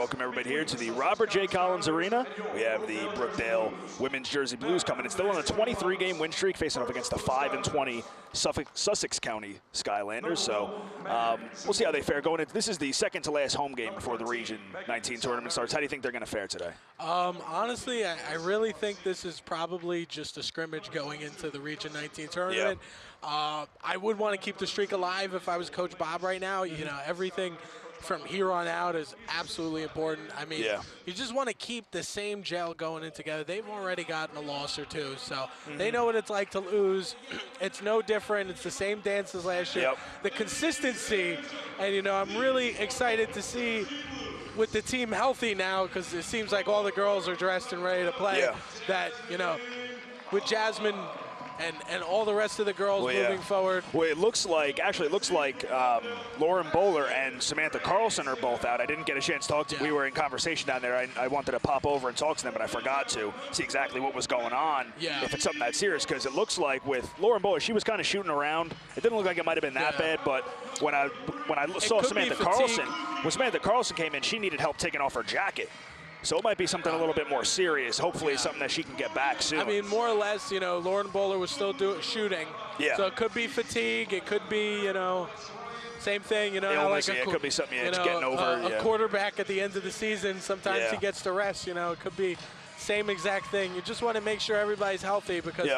welcome everybody here to the Robert J. Collins Arena. We have the Brookdale Women's Jersey Blues coming in still on a 23-game win streak, facing off against the 5-20 Sussex County Skylanders. So we'll see how they fare going into. This is the second to last home game before the Region 19 tournament starts. How do you think they're going to fare today? Honestly, I really think this is probably just a scrimmage going into the Region 19 tournament. Yeah. I would want to keep the streak alive if I was Coach Bob right now. You know, everything from here on out is absolutely important. I mean, you just want to keep the same gel going in together. They've already gotten a loss or two, so they know what it's like to lose. It's no different. It's the same dance as last year. The consistency, and, you know, I'm really excited to see with the team healthy now, because it seems like all the girls are dressed and ready to play, that, you know, with Jasmine and all the rest of the girls moving forward. Well, it looks like, Lauren Bowler and Samantha Carlson are both out. I didn't get a chance to talk to them. We were in conversation down there. I wanted to pop over and talk to them, but I forgot to see exactly what was going on, if it's something that serious, because it looks like with Lauren Bowler, she was kind of shooting around. It didn't look like it might have been that bad, but when I saw Samantha Carlson, when Samantha Carlson came in, she needed help taking off her jacket. So it might be something a little bit more serious. Hopefully something that she can get back soon. I mean, more or less, you know, Lauren Bowler was still shooting. So it could be fatigue. It could be, you know, same thing, you know. Illness, it could be something just getting over. A quarterback at the end of the season, sometimes he gets to rest, you know. It could be same exact thing. You just want to make sure everybody's healthy because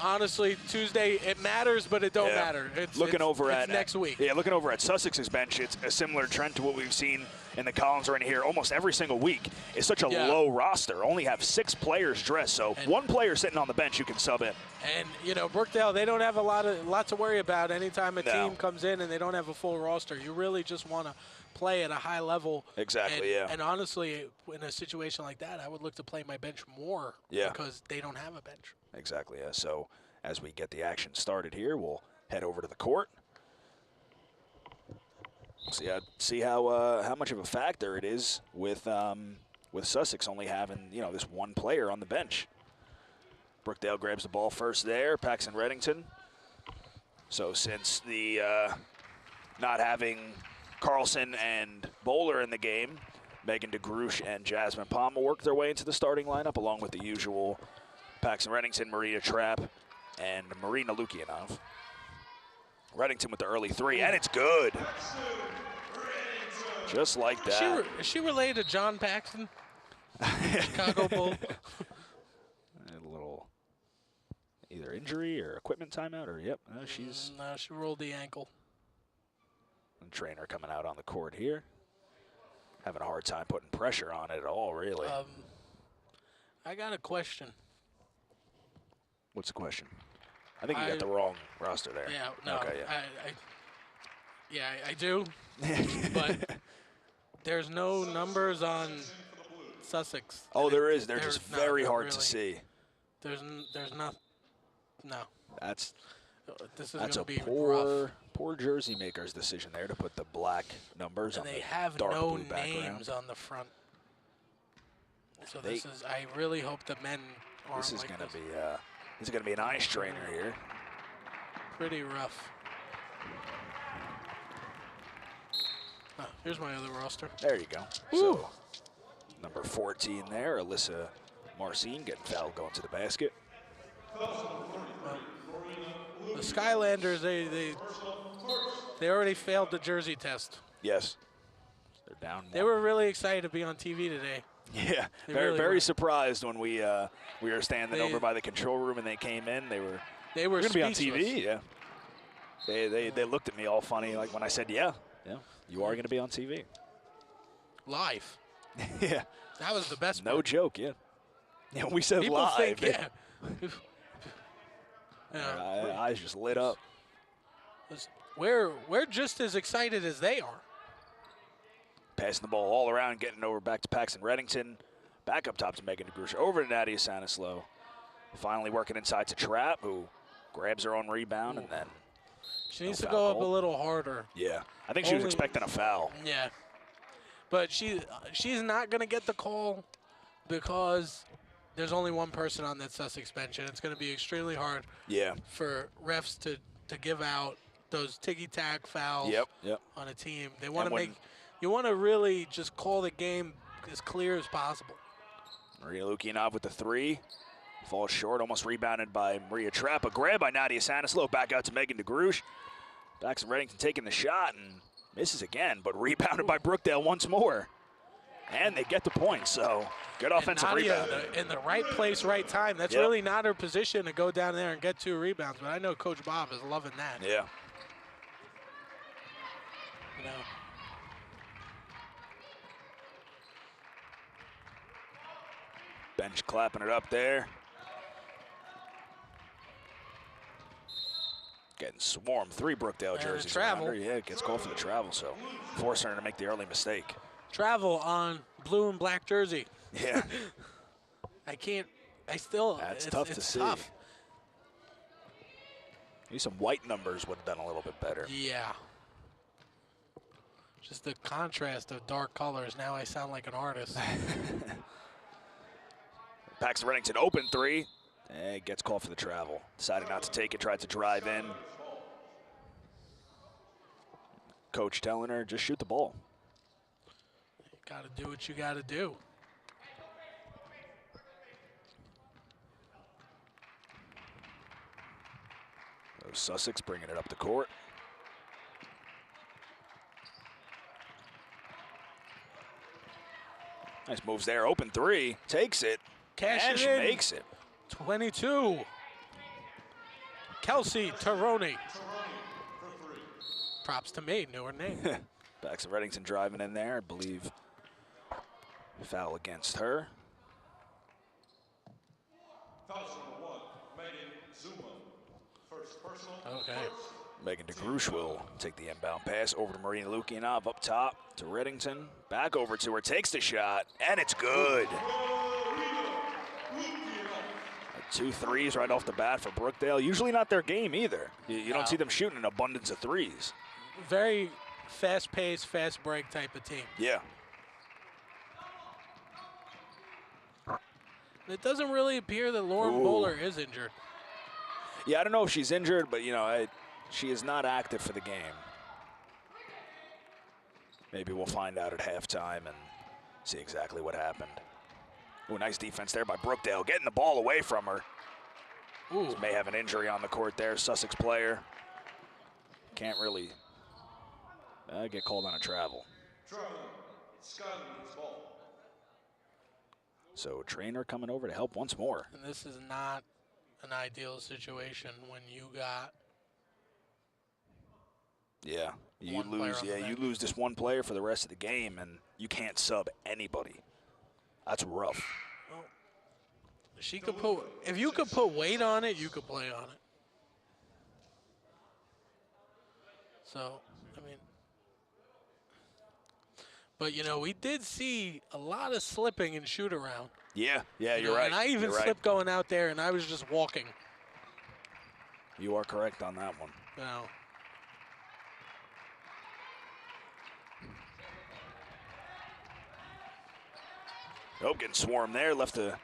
honestly, Tuesday, it matters, but it don't matter. It's next week. Yeah, looking over at Sussex's bench, it's a similar trend to what we've seen in the Collins Arena here almost every single week. It's such a low roster. Only have 6 players dressed, so one player sitting on the bench you can sub in. And, you know, Brookdale, they don't have a lot to worry about anytime a team comes in and they don't have a full roster. You really just want to play at a high level. Exactly, and honestly, in a situation like that, I would look to play my bench more because they don't have a bench. Exactly, yeah. So as we get the action started here, we'll head over to the court. See how much of a factor it is with Sussex only having, you know, this one player on the bench. Brookdale grabs the ball first there, Paxton Reddington. So since the not having Carlson and Bowler in the game, Megan DeGroosh and Jasmine Palmer work their way into the starting lineup, along with the usual Paxton Reddington, Maria Trapp, and Marina Lukianov. Reddington with the early 3, and it's good. Just like that. Is she related to John Paxton? Chicago Bull. A little either injury or equipment timeout, or she's. No, she rolled the ankle. And trainer coming out on the court here, having a hard time putting pressure on it at all, really. I got a question. What's the question? I think you got the wrong roster there. Yeah, no. Okay, I do. But there's no numbers on Sussex. Oh, there is. They're just very hard to see. There's not. No. That's a poor jersey maker's decision there to put the black numbers on the dark blue background. And they have no names on the front. So I really hope the men aren't This is going to be an eye strainer here. Pretty rough. Oh, here's my other roster. There you go. So number 14 there, Alyssa Marcin getting fouled going to the basket. The Skylanders, they already failed the jersey test. Yes. They're down. They were really excited to be on TV today. Yeah, very surprised when we were standing over by the control room and they came in. They were going to be on TV. Yeah. They looked at me all funny, like when I said, yeah, you are going to be on TV. Live. Yeah. That was the best part. No joke, yeah. Yeah, we said people live. Think, Our eyes just lit up. We're just as excited as they are. Passing the ball all around, getting over back to Paxton Reddington. Back up top to Megan DeGroosh. Over to Nadia Sanislow. Finally working inside to Trapp, who grabs her own rebound and then. She needs to go up a little harder. Yeah, I think she was expecting a foul. Yeah, but she's not going to get the call because there's only one person on that Sussex bench, and it's going to be extremely hard for refs to give out those ticky-tack fouls on a team. They want to you want to really just call the game as clear as possible. Maria Lukianov with the 3. Falls short, almost rebounded by Maria Trapp. A grab by Nadia Sanislow, back out to Megan DeGrouche. Paxton Reddington taking the shot and misses again, but rebounded by Brookdale once more. And they get the point, so good offensive Nadia rebound. in the right place, right time. That's really not her position to go down there and get 2 rebounds, but I know Coach Bob is loving that. Yeah. You know. Bench clapping it up there. Getting swarmed. 3 Brookdale jerseys around her. Yeah, gets called for the travel, so forcing her to make the early mistake. Travel on blue and black jersey. Yeah. That's tough to see. Maybe some white numbers would have done a little bit better. Yeah. Just the contrast of dark colors. Now I sound like an artist. Paxton Reddington open 3. And gets called for the travel. Decided not to take it, tried to drive in. Coach telling her, just shoot the ball. You got to do what you got to do. So Sussex bringing it up the court. Nice moves there. Open 3. Takes it. And she makes it. 22. Kelsey Taroni. Props to me, knew her name. Paxton Reddington driving in there, I believe. Foul against her. Okay. Megan DeGrouche will take the inbound pass over to Marina Lukianov up top to Reddington. Back over to her, takes the shot, and it's good. 2 threes right off the bat for Brookdale. Usually not their game either. You don't see them shooting an abundance of 3s. Very fast-paced, fast break type of team. Yeah. It doesn't really appear that Lauren Bowler is injured. Yeah, I don't know if she's injured, but, you know, she is not active for the game. Maybe we'll find out at halftime and see exactly what happened. Ooh, nice defense there by Brookdale, getting the ball away from her. Ooh. May have an injury on the court there, Sussex player. Can't really get called on a travel. So trainer coming over to help once more. And this is not an ideal situation when you got you lose this one player for the rest of the game, and you can't sub anybody. That's rough. Well, she could put, if you could put weight on it, you could play on it. So, I mean, but you know, we did see a lot of slipping and shoot around. Yeah, you're right. And I even slipped going out there, and I was just walking. You are correct on that one. You know. Oh, getting swarmed there, left the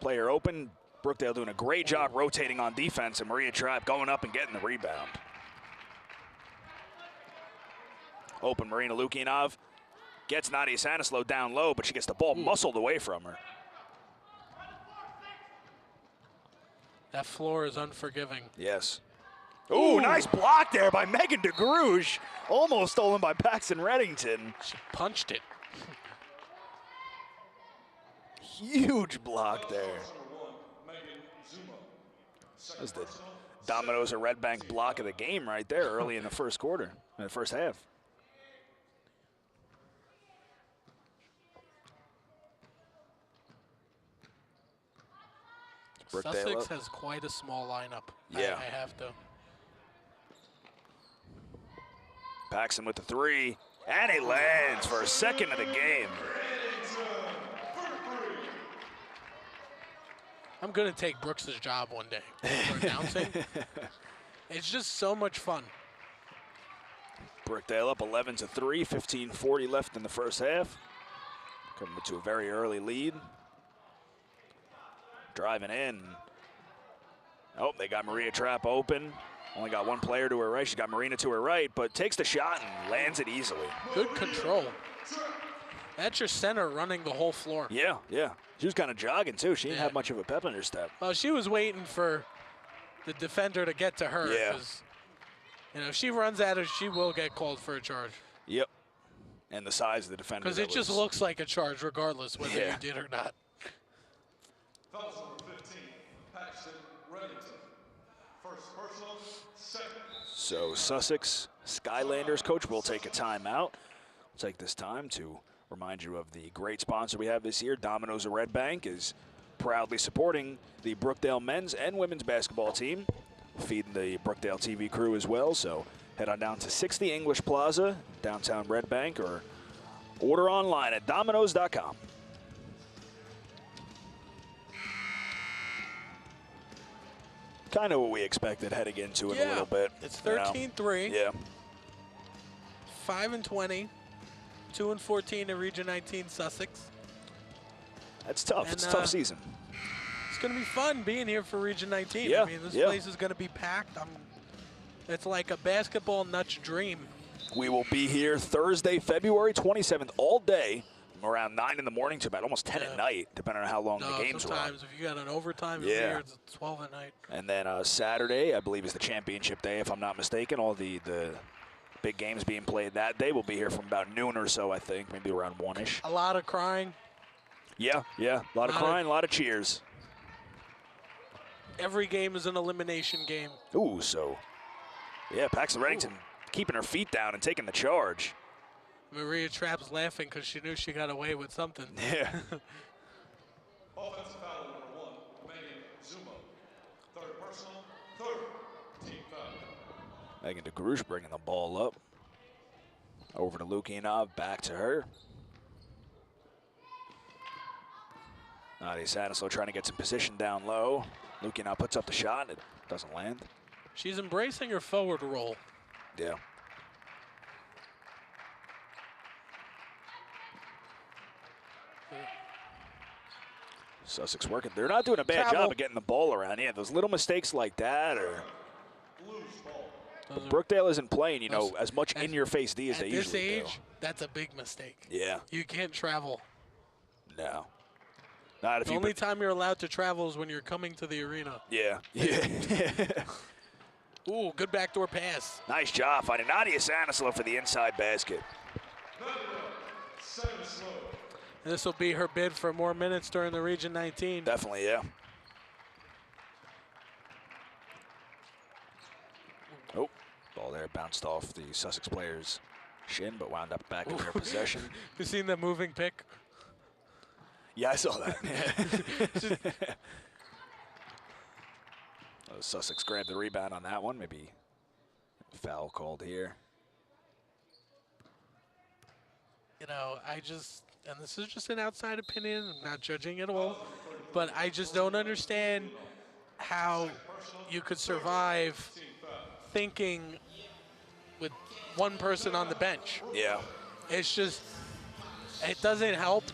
player open. Brookdale doing a great job rotating on defense, and Maria Trapp going up and getting the rebound. Open Marina Lukianov. Gets Nadia Sanislow down low, but she gets the ball muscled away from her. That floor is unforgiving. Yes. Ooh, nice block there by Megan DeGrouche. Almost stolen by Paxton Reddington. She punched it. Huge block there. That was the Domino's or Red Bank block of the game right there early in the first quarter, in the first half. Sussex has quite a small lineup. Yeah. I have to. Paxton with the 3, and he lands for a second of the game. I'm going to take Brooks's job one day for announcing. It's just so much fun. Brookdale up 11-3, 15:40 left in the first half. Coming to a very early lead. Driving in. Oh, they got Maria Trapp open. Only got one player to her right. She's got Marina to her right, but takes the shot and lands it easily. Good control. That's your center running the whole floor. Yeah, yeah. She was kind of jogging, too. She didn't have much of a pep in her step. Well, she was waiting for the defender to get to her. Yeah. You know, if she runs at her, she will get called for a charge. Yep. And the size of the defender. Because it just looks like a charge regardless whether you did or not. Fouls number 15, Paxton Reddington. First personal, second. So Sussex Skylanders coach will take a timeout. We'll take this time to remind you of the great sponsor we have this year. Domino's of Red Bank is proudly supporting the Brookdale men's and women's basketball team, feeding the Brookdale TV crew as well. So head on down to 60 English Plaza, downtown Red Bank, or order online at Domino's.com. Kind of what we expected heading into it a little bit. It's 13-3. Yeah. 5-20. 2-14 in Region 19 Sussex. That's tough. And, it's a tough season. It's going to be fun being here for Region 19. Yeah, I mean, this place is going to be packed. It's like a basketball nuts dream. We will be here Thursday, February 27th, all day, from around 9 in the morning to about almost 10 at night, depending on how long the games run. Sometimes if you got an overtime here, it's 12 at night. And then Saturday, I believe, is the championship day, if I'm not mistaken. All the big games being played that day. We'll be here from about noon or so, I think, maybe around 1-ish. A lot of crying. Yeah, yeah. A lot of crying, a lot of cheers. Every game is an elimination game. Ooh, so, yeah, Paxton Reddington keeping her feet down and taking the charge. Maria Trapp's laughing because she knew she got away with something. Yeah. Offensive foul number 1, Megan Zuma. Third personal, third team foul. Megan DeGrouche bringing the ball up. Over to Lukianov, back to her. Nadia Sanislo trying to get some position down low. Lukianov puts up the shot, and it doesn't land. She's embracing her forward role. Yeah. Sussex working. They're not doing a bad job of getting the ball around. Yeah, those little mistakes like that, or Brookdale isn't playing, you know, as much in-your-face D as they usually do. At this age, that's a big mistake. Yeah. You can't travel. No. Not if the only time you're allowed to travel is when you're coming to the arena. Yeah. Yeah. Ooh, good backdoor pass. Nice job finding Nadia Sanislo for the inside basket. This will be her bid for more minutes during the Region 19. Definitely, yeah. Oh, ball there bounced off the Sussex player's shin, but wound up back in their possession. You seen the moving pick? Yeah, I saw that. Sussex grabbed the rebound on that one. Maybe foul called here. You know, and this is just an outside opinion, I'm not judging at all, but I just don't understand how you could survive thinking with one person on the bench. Yeah. It's just, it doesn't help.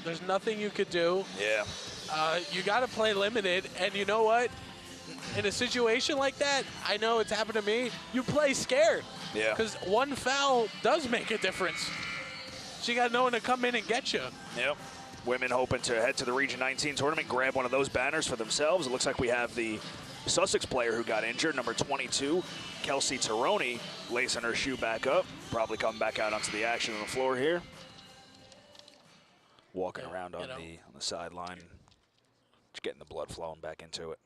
There's nothing you could do. Yeah. You got to play limited, and you know what? In a situation like that, I know it's happened to me, you play scared. Yeah. Because one foul does make a difference. So you got no one to come in and get you. Yep. Women hoping to head to the Region 19 tournament, grab one of those banners for themselves. It looks like we have the Sussex player who got injured, number 22, Kelsey Taroni, lacing her shoe back up. Probably coming back out onto the action on the floor here. Walking around on the sideline, just getting the blood flowing back into it.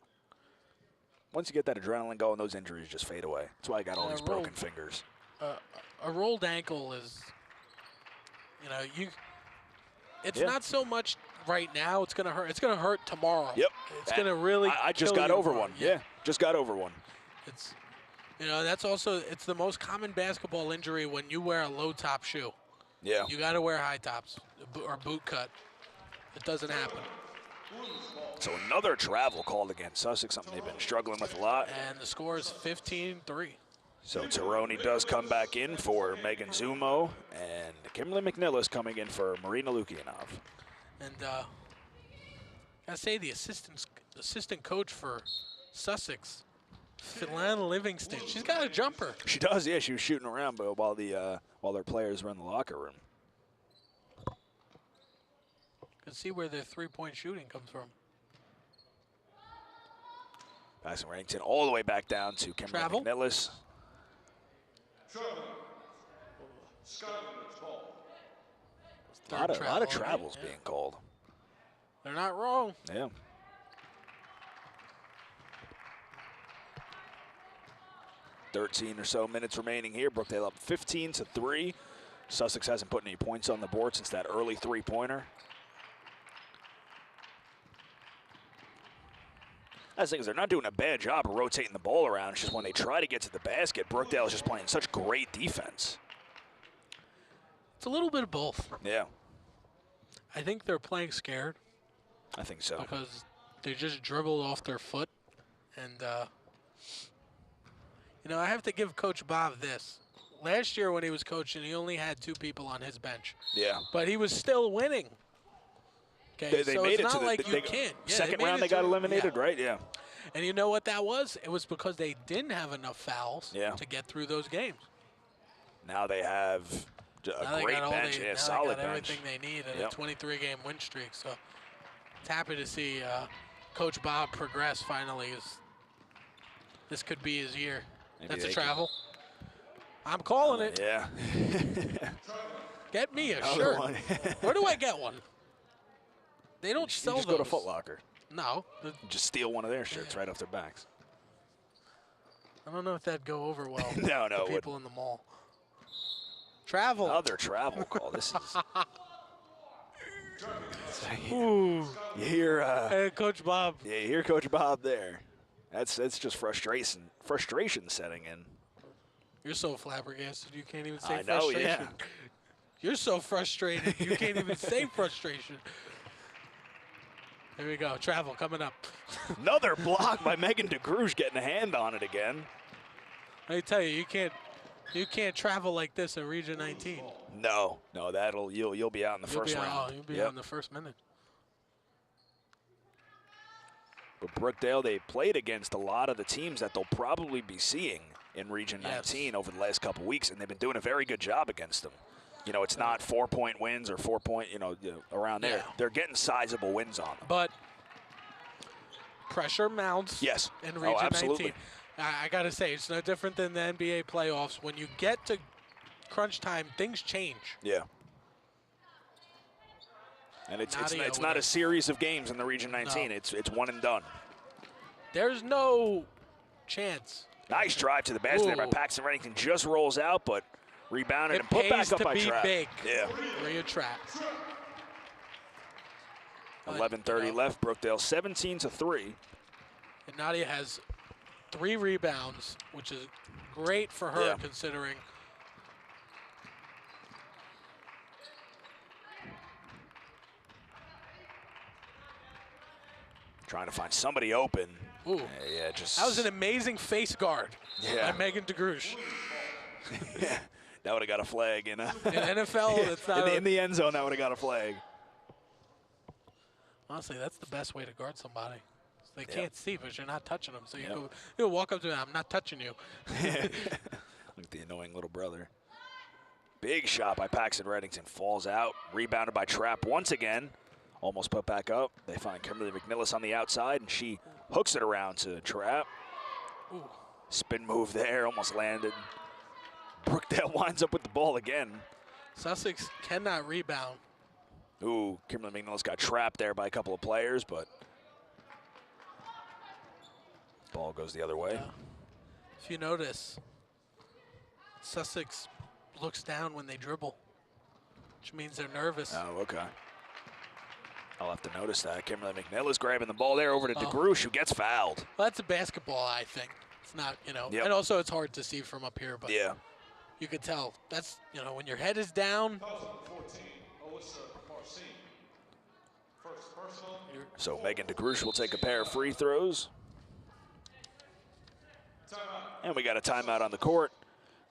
Once you get that adrenaline going, those injuries just fade away. That's why I got all these broken fingers. A rolled ankle is, you know, it's not so much right now. It's gonna hurt. It's gonna hurt tomorrow. Yep. It's gonna really. I just got over one. Yeah, just got over one. It's, you know, that's also, it's the most common basketball injury when you wear a low top shoe. Yeah. You got to wear high tops or boot cut. It doesn't happen. So another travel called against Sussex, something they've been struggling with a lot. And the score is 15-3. So Taroni does come back in for Megan Zumo, and Kimberly McNillis coming in for Marina Lukianov. And I say the assistant coach for Sussex, Philan Livingston. She's got a jumper. She does, yeah. She was shooting around but while their players were in the locker room. Can see where their three-point shooting comes from. Passing Reddington all the way back down to Kimberly Travel. McNillis. A lot of travels being called. They're not wrong. Yeah. "13 or so minutes remaining here. Brookdale up 15-3. Sussex hasn't put any points on the board since that early three-pointer. That's the thing is they're not doing a bad job of rotating the ball around. It's just when they try to get to the basket, Brookdale is just playing such great defense. It's a little bit of both. Yeah, I think they're playing scared I think so. because they just dribbled off their foot. And, I have to give Coach Bob this. Last year when he was coaching, he only had 2 people on his bench. Yeah. But he was still winning. Okay, They so made it's it not to the like you can't. Yeah, second made round. it They got to- eliminated, yeah. right? Yeah. And you know what that was? It was because they didn't have enough fouls Yeah. to get through those games. Now they have a Now they great got all bench, they, yeah, now solid they got bench. everything they need in Yep. a 23-game win streak. So it's happy to see Coach Bob progress finally. This could be his year. Maybe That's a they travel. I'm calling it. Yeah. Get me a Another shirt. one. Where do I get one? They don't You sell just those. go to Foot Locker. No. Just steal one of their shirts right off their backs. I don't know if that'd go over well No, with it the people in the mall. Travel. Another travel call. This is. Ooh. You hear? Hey, Coach Bob. Yeah, you hear Coach Bob there. That's just frustration setting in. You're so flabbergasted you can't even say I know, frustration. yeah. You're so frustrated you can't even say frustration. Here we go. Travel coming up. Another block by Megan DeGrouge getting a hand on it again. Let me tell you, you can't travel like this in Region 19. No, you'll be out in the first round. You'll be Yep. out in the first minute. But Brookdale, they played against a lot of the teams that they'll probably be seeing in Region 19 over the last couple weeks, and they've been doing a very good job against them. It's not 4-point wins or 4-point, around there. Yeah. They're getting sizable wins on them. But pressure mounts Yes. in Oh, Region absolutely. 19. I got to say, it's no different than the NBA playoffs. When you get to crunch time, things change. Yeah. And it's Nadia not with a series of games in the Region 19. No. It's one and done. There's no chance. Nice drive to the basket there by Ooh. Paxton Reddington. Just rolls out, but rebounded It and put pays back up to by be Trap. big. Yeah. Where you trap. 11:30 left. Brookdale 17-3. And Nadia has 3 rebounds, which is great for her Yeah. considering. Trying to find somebody open. Ooh. Yeah, just. That was an amazing face guard Yeah. by Megan DeGrouche. That would have got a flag in In NFL, it's not. in the end zone. That would have got a flag. Honestly, that's the best way to guard somebody. They Yep. can't see, but you're not touching them. So you Yep. go walk up to them. I'm not touching you. Like the annoying little brother. Big shot by Paxton Reddington. Falls out. Rebounded by Trap once again. Almost put back up. They find Kimberly McNillis on the outside, and she hooks it around to Trap. Ooh. Spin move there. Almost landed. Brookdale winds up with the ball again. Sussex cannot rebound. Ooh, Kimberly McNillis got trapped there by a couple of players, but ball goes the other way. If you notice, Sussex looks down when they dribble, which means they're nervous. Oh, okay. I'll have to notice that. Kimberly McNillis grabbing the ball there over to Oh. DeGrouche, who gets fouled. Well, that's a basketball, I think. It's not, Yep. and also it's hard to see from up here, but Yeah. you could tell. That's, when your head is down. 2014, Alyssa Marcin. First personal. So Megan DeGrouche will take a pair of free throws. And we got a timeout on the court,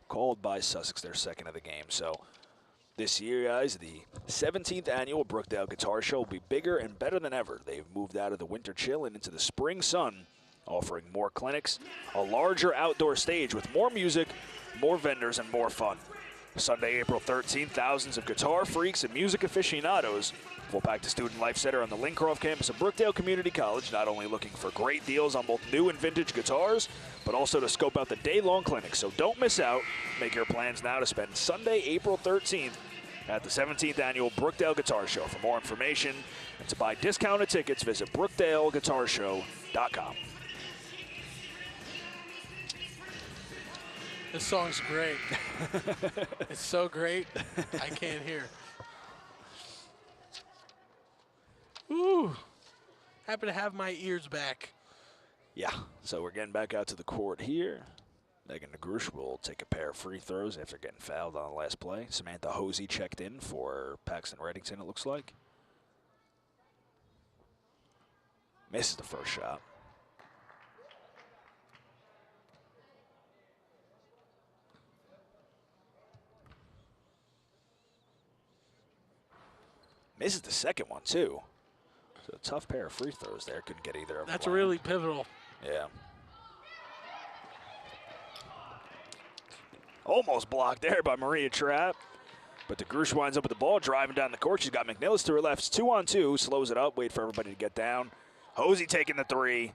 called by Sussex, their second of the game. So this year, guys, the 17th annual Brookdale Guitar Show will be bigger and better than ever. They've moved out of the winter chill and into the spring sun offering more clinics, a larger outdoor stage with more music, more vendors, and more fun. Sunday, April 13th, thousands of guitar freaks and music aficionados will pack the Student Life Center on the Lincroft campus of Brookdale Community College, not only looking for great deals on both new and vintage guitars, but also to scope out the day-long clinic. So don't miss out. Make your plans now to spend Sunday, April 13th at the 17th Annual Brookdale Guitar Show. For more information and to buy discounted tickets, visit brookdaleguitarshow.com. This song's great. It's so great, I can't hear. Ooh, happy to have my ears back. Yeah, so we're getting back out to the court here. Megan DeGrush will take a pair of free throws after getting fouled on the last play. Samantha Hosey checked in for Paxton Reddington, it looks like. Misses the first shot. Misses the second one, too. So a tough pair of free throws there. Couldn't get either of them. That's really pivotal. Yeah. Almost blocked there by Maria Trapp. But DeGrush winds up with the ball, driving down the court. She's got McNillis to her left. It's 2-on-2. Slows it up. Wait for everybody to get down. Hosey taking the three.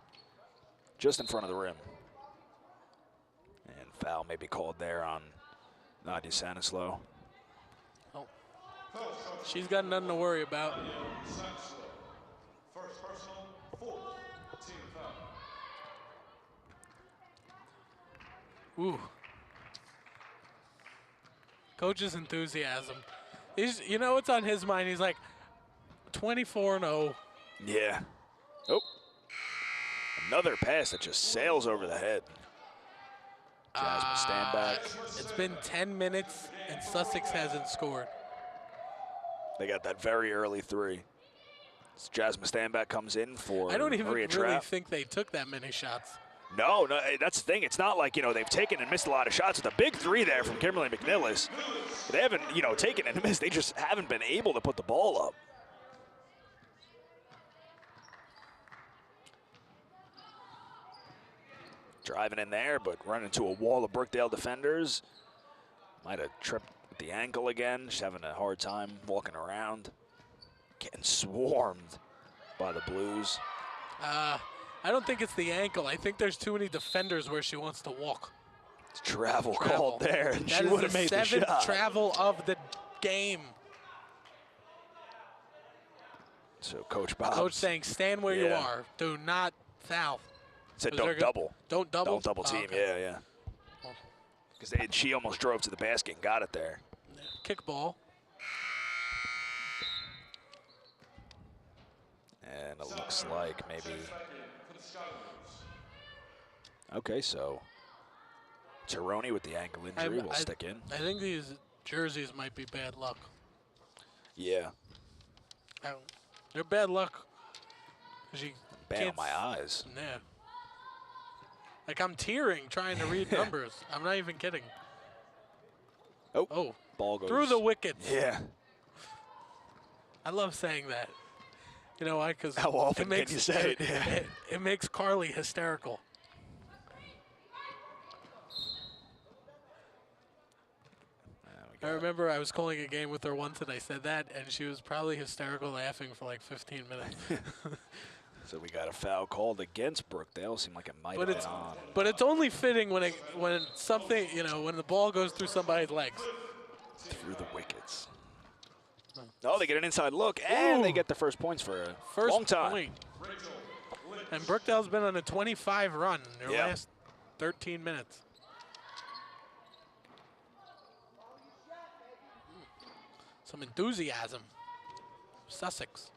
Just in front of the rim. And foul may be called there on Nadia Sanislow. She's got nothing to worry about. First personal, fourth team foul. Ooh. Coach's enthusiasm. You know what's on his mind? He's like 24-0. Yeah. Oh. Another pass that just sails over the head. Jasmine stand back. It's been 10 minutes and Sussex hasn't scored. They got that very early three. So Jasmine Standback comes in for I don't even Maria really Trapp. think they took that many shots. No, that's the thing. It's not like, they've taken and missed a lot of shots. With a big three there from Kimberly McNillis. They haven't, taken and missed. They just haven't been able to put the ball up. Driving in there, but running into a wall of Brookdale defenders. Might have tripped with the ankle again. She's having a hard time walking around. Getting swarmed by the Blues. I don't think it's the ankle. I think there's too many defenders where she wants to walk. It's travel called there, and she would have made the shot. That is the seventh travel of the game. So Coach Bob. Coach saying, stand where you are. Do not foul. Said don't double. Don't double? Don't double team, okay. yeah. Because she almost drove to the basket and got it there. Kick ball. And it looks like maybe. Okay, so Tironi with the ankle injury will stick in. I think these jerseys might be bad luck. Yeah. They're bad luck. Bad on my eyes. Yeah. Like I'm tearing trying to read numbers. I'm not even kidding. Oh. Ball goes through the wickets. Yeah. I love saying that. You know why? Because how often can you say it? It makes Carly hysterical. I remember I was calling a game with her once and I said that, and she was probably hysterical laughing for like 15 minutes. So we got a foul called against Brookdale. Seemed like it might have been on. But it's only fitting when something, when the ball goes through somebody's legs. Through the wickets. Oh, they get an inside look, and they get the first points for a long time. Point. And Brookdale's been on a 25 run in their last 13 minutes. Some enthusiasm. Sussex.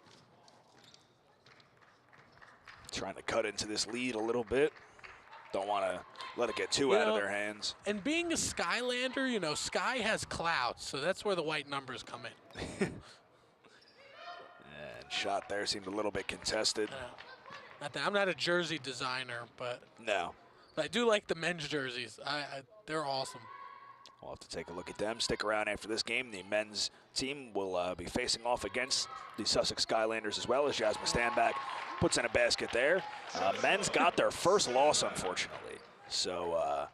Trying to cut into this lead a little bit. Don't want to let it get too out of their hands. And being a Skylander, Sky has clouds, so that's where the white numbers come in. And shot there seemed a little bit contested. I'm not a jersey designer, but no. I do like the men's jerseys. They're awesome. We'll have to take a look at them. Stick around after this game. The men's team will be facing off against the Sussex Skylanders as well, as Jasmine Standback puts in a basket there. Men's got their first loss, unfortunately. So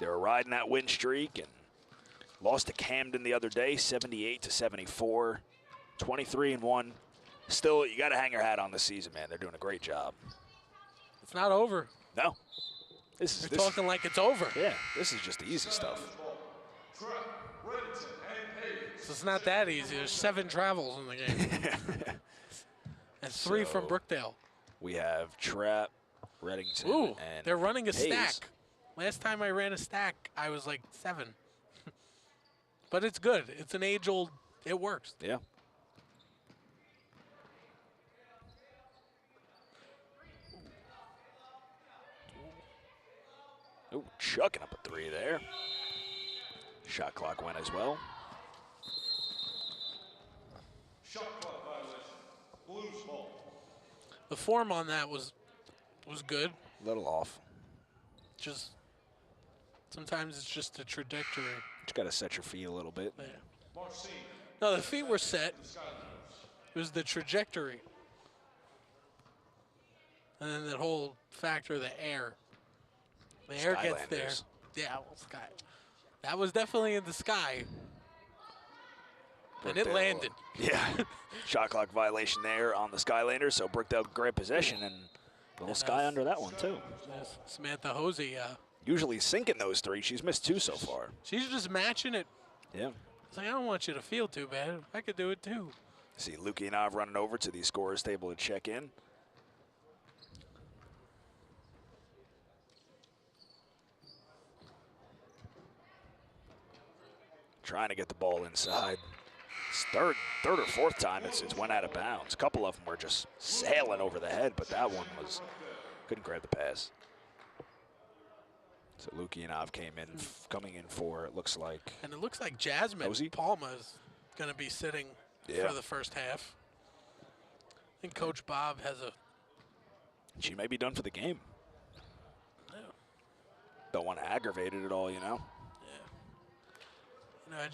they were riding that win streak and lost to Camden the other day, 78-74, 23-1. Still, you got to hang your hat on this season, man. They're doing a great job. It's not over. No. You're talking like it's over. Yeah, this is just the easy stuff. So it's not that easy. There's 7 travels in the game. And 3 from Brookdale. We have Trap, Reddington, Ooh, and they're running a Hayes. stack. Last time I ran a stack, I was like 7. But it's good. It's an age-old, it works. Yeah. Oh, chucking up a 3 there. Shot clock went as well. Shot clock violation. Blues ball. The form on that was good. A little off. Just sometimes it's just a trajectory. Just got to set your feet a little bit. Yeah. Marcin. No, the feet were set. The Skylanders. It was the trajectory. And then that whole factor of the air. The air gets there. Skylanders. Yeah, well, sky. That was definitely in the sky. And it Brookdale, landed. Yeah. Shot clock violation there on the Skylanders, so Brookdale grabbed possession and a little sky under that one, too. There's Samantha Hosey. Usually sinking those 3. She's missed 2 so far. She's just matching it. Yeah. It's like, I don't want you to feel too bad. I could do it, too. See Lukey and I running over to the scorers table to check in. Trying to get the ball inside. It's third or fourth time it's went out of bounds. A couple of them were just sailing over the head, but that one couldn't grab the pass. So Lukey and Av coming in for, it looks like. And it looks like Jasmine Hosey? Palma is going to be sitting for the first half. I think Coach Bob has a. She may be done for the game. Yeah. Don't want to aggravate it at all, you know. You know,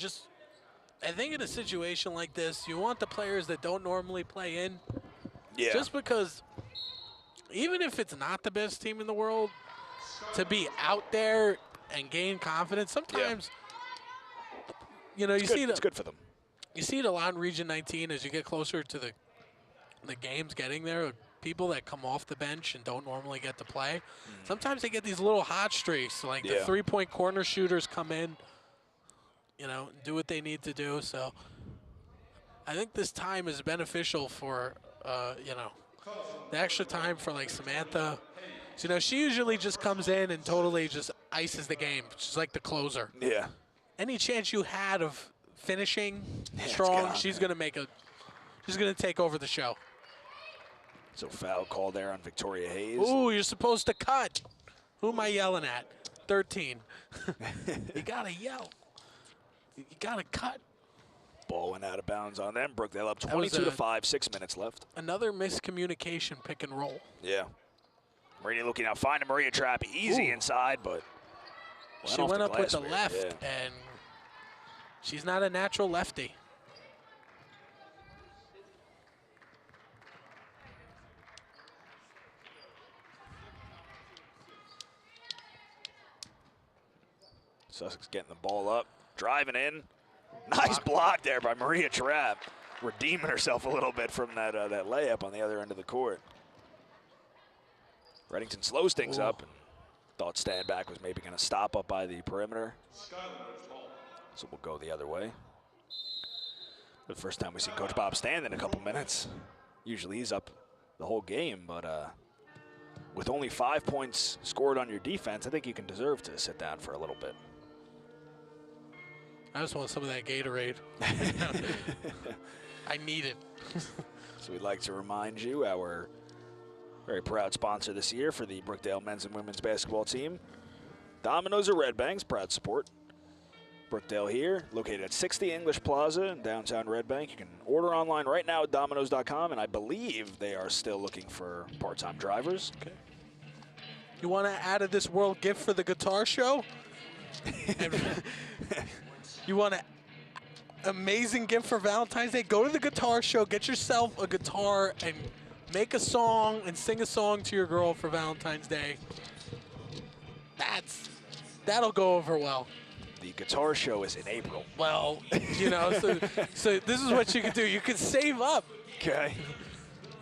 I think in a situation like this, you want the players that don't normally play in. Yeah. Just because, even if it's not the best team in the world, to be out there and gain confidence, sometimes, you know, it's good for them. You see it a lot in Region 19 as you get closer to the games getting there. People that come off the bench and don't normally get to play, sometimes they get these little hot streaks. Like the 3-point corner shooters come in, you know, do what they need to do. So I think this time is beneficial for, you know, the extra time for like Samantha. So, you know, she usually just comes in and totally just ices the game. She's like the closer. Yeah. Any chance you had of finishing it's strong, gone, she's man. she's gonna take over the show. So foul call there on Victoria Hayes. Ooh, you're supposed to cut. Who am I yelling at? 13. You gotta yell. You gotta cut. Ball went out of bounds on them. Brookdale up That was 22-5, 6 minutes left. Another miscommunication pick and roll. Yeah. Maria looking out, finding Maria Trap easy inside, but She went up with the left, and she's not a natural lefty. Sussex getting the ball up, driving in. Nice block there by Maria Trapp, redeeming herself a little bit from that that layup on the other end of the court. Reddington slows things up and thought Standback was maybe going to stop up by the perimeter. So we'll go the other way. The first time we see Coach Bob stand in a couple minutes. Usually he's up the whole game, but with only 5 points scored on your defense, I think you can deserve to sit down for a little bit. I just want some of that Gatorade. I need it. So we'd like to remind you, our very proud sponsor this year for the Brookdale men's and women's basketball team, Domino's of Red Bank's proud support. Brookdale here, located at 60 English Plaza in downtown Red Bank. You can order online right now at Domino's.com, and I believe they are still looking for part-time drivers. Okay. You want to add a This World gift for the guitar show? And you want an amazing gift for Valentine's Day? Go to the guitar show, get yourself a guitar, and make a song and sing a song to your girl for Valentine's Day. That'll go over well. The guitar show is in April. Well, you know, so this is what you can do. You can save up. Okay.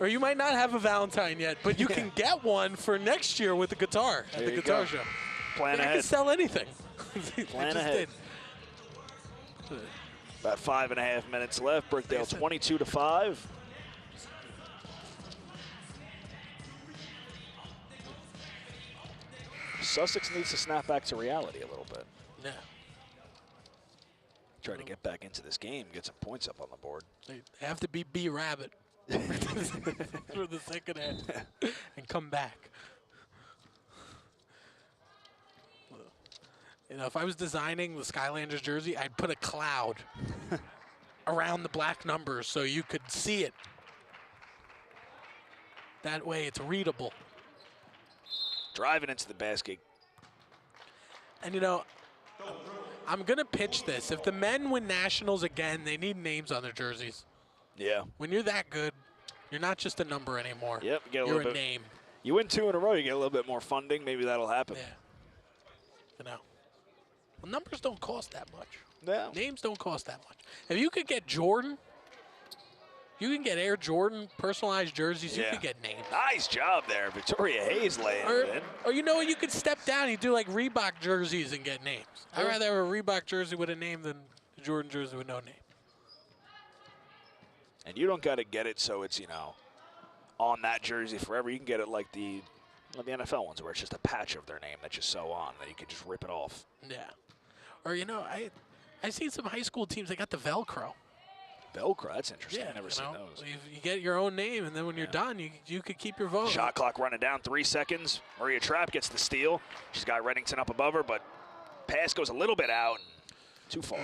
Or you might not have a Valentine yet, but you can get one for next year with the guitar at the guitar show. Plan You ahead. can sell anything. Plan ahead. About 5.5 minutes left. Brookdale 22-5. Sussex needs to snap back to reality a little bit. Yeah. Try to get back into this game, get some points up on the board. They have to be B-Rabbit for the second half and come back. You know, if I was designing the Skylanders jersey, I'd put a cloud around the black numbers so you could see it. That way it's readable. Driving into the basket. And, you know, I'm going to pitch this. If the men win nationals again, they need names on their jerseys. Yeah. When you're that good, you're not just a number anymore. Yep. You get a you're little a bit, name. You win 2 in a row, you get a little bit more funding. Maybe that'll happen. Yeah. You know. Well, numbers don't cost that much. No. Names don't cost that much. If you could get Jordan, you can get Air Jordan personalized jerseys. You could get names. Nice job there. Victoria Hayes laying it in. Or you know what? You could step down. You do like Reebok jerseys and get names. I'd rather have a Reebok jersey with a name than a Jordan jersey with no name. And you don't got to get it so it's, you know, on that jersey forever. You can get it like the NFL ones where it's just a patch of their name that you sew on that you can just rip it off. Yeah. Or, you know, I've seen some high school teams, they got the Velcro. Velcro, that's interesting. Yeah, I've never seen those. You get your own name, and then when you're done, you could keep your vote. Shot clock running down, 3 seconds. Maria Trapp gets the steal. She's got Reddington up above her, but pass goes a little bit out. Too far.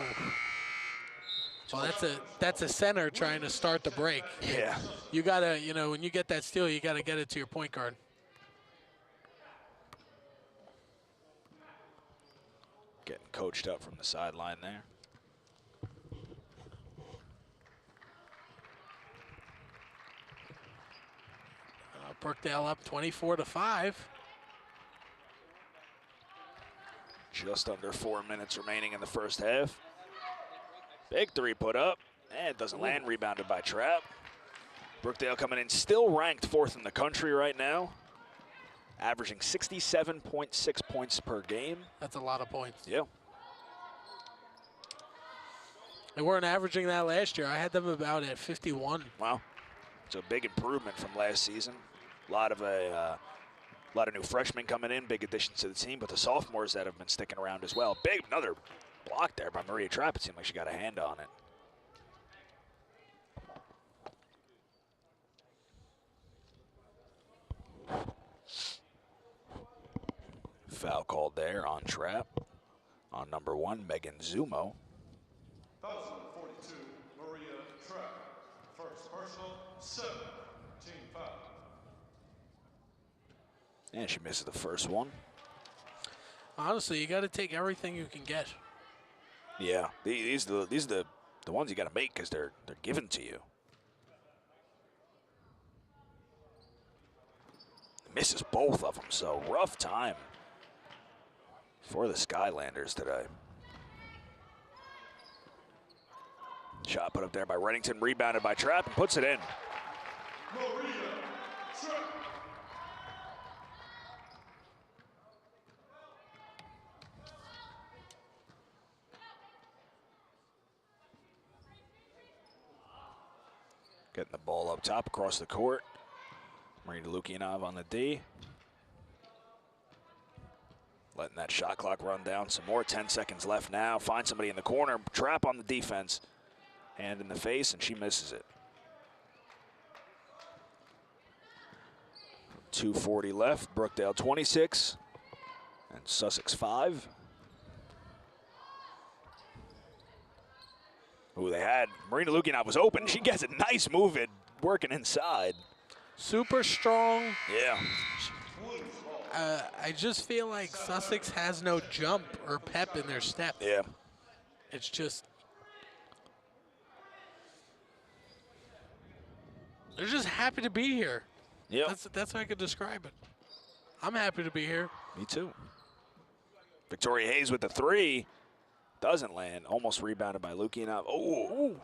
Well, that's a center trying to start the break. Yeah. You got to, you know, when you get that steal, you got to get it to your point guard. Getting coached up from the sideline there. Brookdale up 24-5. Just under 4 minutes remaining in the first half. Big 3 put up, and it doesn't land. Rebounded by Trapp. Brookdale coming in still ranked 4th in the country right now, averaging 67.6 points per game. That's a lot of points. Yeah. They weren't averaging that last year. I had them about at 51. Wow. It's a big improvement from last season. A lot of new freshmen coming in, big additions to the team, but the sophomores that have been sticking around as well. Big, another block there by Maria Trapp. It seemed like she got a hand on it. Foul called there on Trapp. On number 1, Megan Zumo. 1042, Maria Trapp. First personal, 7, team foul. And she misses the first one. Honestly, you got to take everything you can get. Yeah, these are the ones you got to make because they're given to you. Misses both of them, so rough time for the Skylanders today. Shot put up there by Reddington, rebounded by Trapp, and puts it in. Maria Trapp. Getting the ball up top across the court. Marina Lukianov on the D. Letting that shot clock run down some more. 10 seconds left now. Find somebody in the corner. Trapp on the defense. Hand in the face, and she misses it. 2:40 left. Brookdale 26 and Sussex 5. Who they had. Marina Lukianov was open. She gets a nice move at working inside. Super strong. Yeah. I just feel like Sussex has no jump or pep in their step. Yeah. It's just they're just happy to be here. Yeah. That's how I could describe it. I'm happy to be here. Me too. Victoria Hayes with the 3. Doesn't land. Almost rebounded by Lukianov. Oh.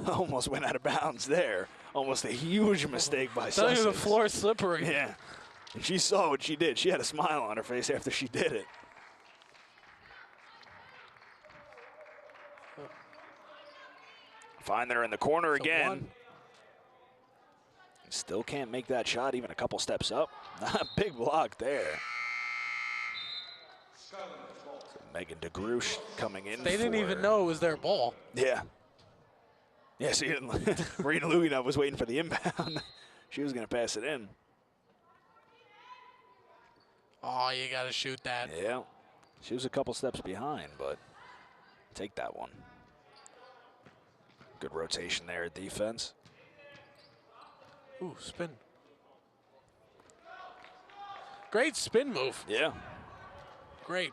Almost went out of bounds there. Almost a huge mistake by Telling Sussex. you the floor is slippery. Yeah. And she saw what she did. She had a smile on her face after she did it. Find her in the corner again. One. Still can't make that shot even a couple steps up. Big block there. So Megan DeGroosh coming in. They didn't even know it was their ball. Yeah. Yeah, so Marina Luginov was waiting for the inbound. She was going to pass it in. Oh, you got to shoot that. Yeah. She was a couple steps behind, but take that one. Good rotation there at defense. Ooh, spin. Great spin move. Yeah. Great.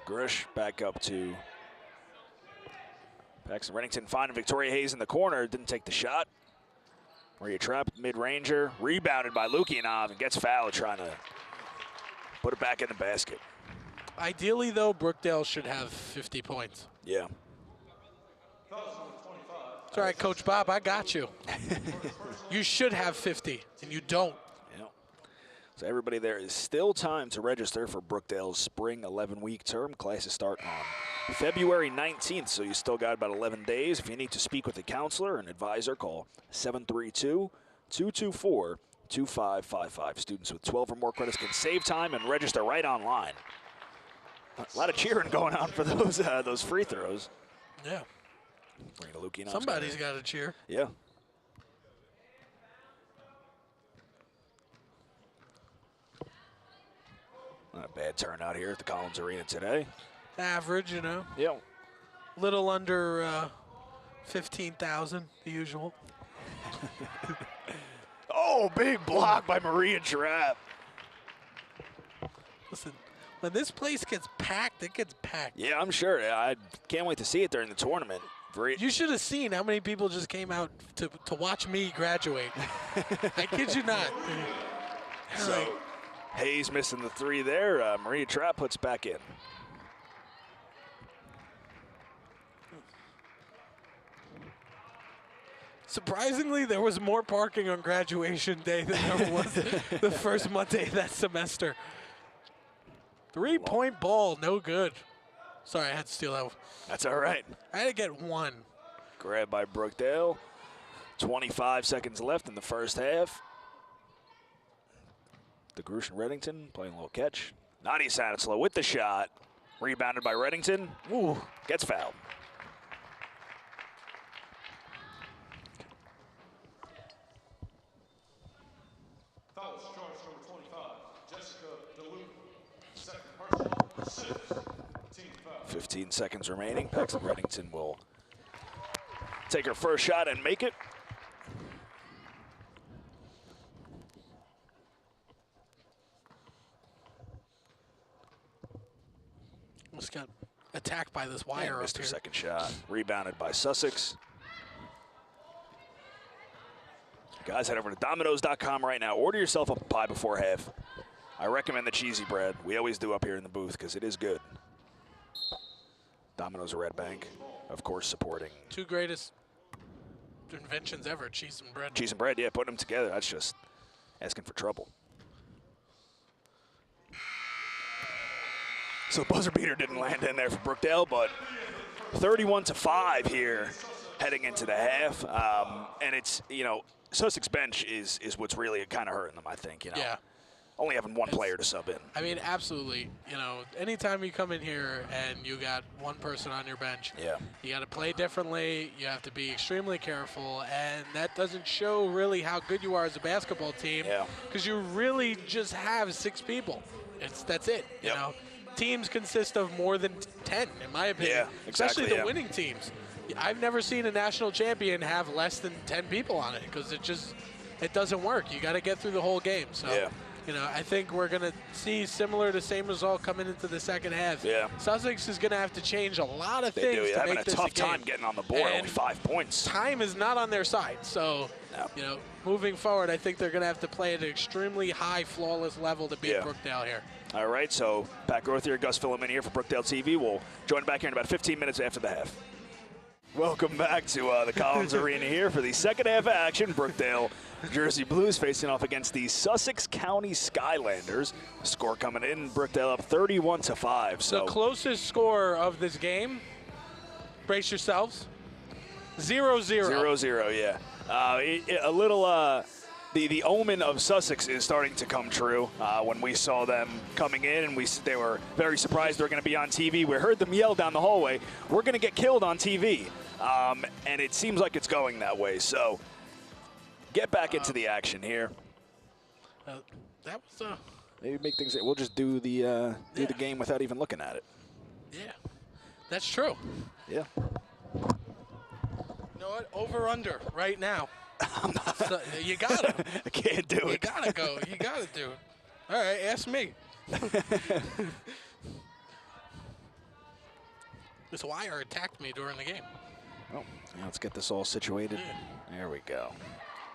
Grush back up to Paxton Reddington, finding Victoria Hayes in the corner. Didn't take the shot. Maria Trapp, mid-ranger. Rebounded by Lukianov and gets fouled trying to put it back in the basket. Ideally, though, Brookdale should have 50 points. Yeah. It's all right, Coach Bob, I got you. You should have 50, and you don't. Yeah. So everybody, there is still time to register for Brookdale's spring 11-week term. Classes start on February 19th, so you still got about 11 days. If you need to speak with a counselor or an advisor, call 732-224-2555. Students with 12 or more credits can save time and register right online. A lot of cheering going on for those free throws. Yeah. Somebody's got to cheer. Yeah. Not a bad turnout here at the Collins Arena today. Average, you know. Yeah. Little under 15,000, the usual. Oh, big block by Maria Trapp. Listen, when this place gets packed, it gets packed. Yeah, I'm sure. I can't wait to see it during the tournament. You should have seen how many people just came out to watch me graduate. I kid you not. So Hayes missing the 3 there. Maria Trapp puts back in. Surprisingly, there was more parking on graduation day than there was the first Monday of that semester. 3-point ball, no good. Sorry, I had to steal that one. That's all right. I had to get one. Grab by Brookdale. 25 seconds left in the first half. DeGroosh and Reddington playing a little catch. Nadia Stanislaw with the shot. Rebounded by Reddington. Ooh, gets fouled. Fouls charge number 25, Jessica DeLuca. Second personal, 6. Team foul. 15 seconds remaining. Paxton Reddington will take her first shot and make it. Just got attacked by this wire And up missed her here. second shot. Rebounded by Sussex. Guys, head over to Domino's.com right now. Order yourself a pie before half. I recommend the cheesy bread. We always do up here in the booth because it is good. Domino's Red Bank, of course, supporting. 2 greatest inventions ever, cheese and bread. Cheese and bread, yeah, putting them together. That's just asking for trouble. So buzzer beater didn't land in there for Brookdale, but 31-5 here heading into the half. And it's, you know, Sussex bench is what's really kind of hurting them, I think, you know. Yeah. Only having one player to sub in. I mean, absolutely. You know, anytime you come in here and you got one person on your bench, Yeah. you got to play differently. You have to be extremely careful, and that doesn't show really how good you are as a basketball team. Yeah. Because you really just have 6 people. That's it. You Yep. know, teams consist of more than 10, in my opinion. Yeah, exactly, Especially the yeah. winning teams. I've never seen a national champion have less than 10 people on it because it just it doesn't work. You got to get through the whole game. So, Yeah. you know, I think we're going to see similar to same result coming into the second half. Yeah. Sussex is going to have to change a lot of They things do. to They're having make a this tough game. time getting on the board. And only 5 points. time is not on their side. So, No. you know, moving forward, I think they're going to have to play at an extremely high, flawless level to beat Yeah. Brookdale here. All right, so Pat Groth here, Gus Filliman here for Brookdale TV. We'll join back here in about 15 minutes after the half. Welcome back to the Collins Arena here for the second half action. Brookdale Jersey Blues facing off against the Sussex County Skylanders. Score coming in, Brookdale up 31-5. So The closest score of this game, brace yourselves, 0-0. 0-0, yeah. A little, the omen of Sussex is starting to come true. When we saw them coming in and they were very surprised they were going to be on TV. We heard them yell down the hallway, "We're going to get killed on TV." And it seems like it's going that way. So get back into the action here. That was Maybe make things. We'll just do the game without even looking at it. yeah, that's true. Yeah. You know what? Over under right now. So, you gotta. I can't do You it. gotta go. You gotta do it. All right, ask me. This wire attacked me during the game. Oh, yeah, let's get this all situated. There we go.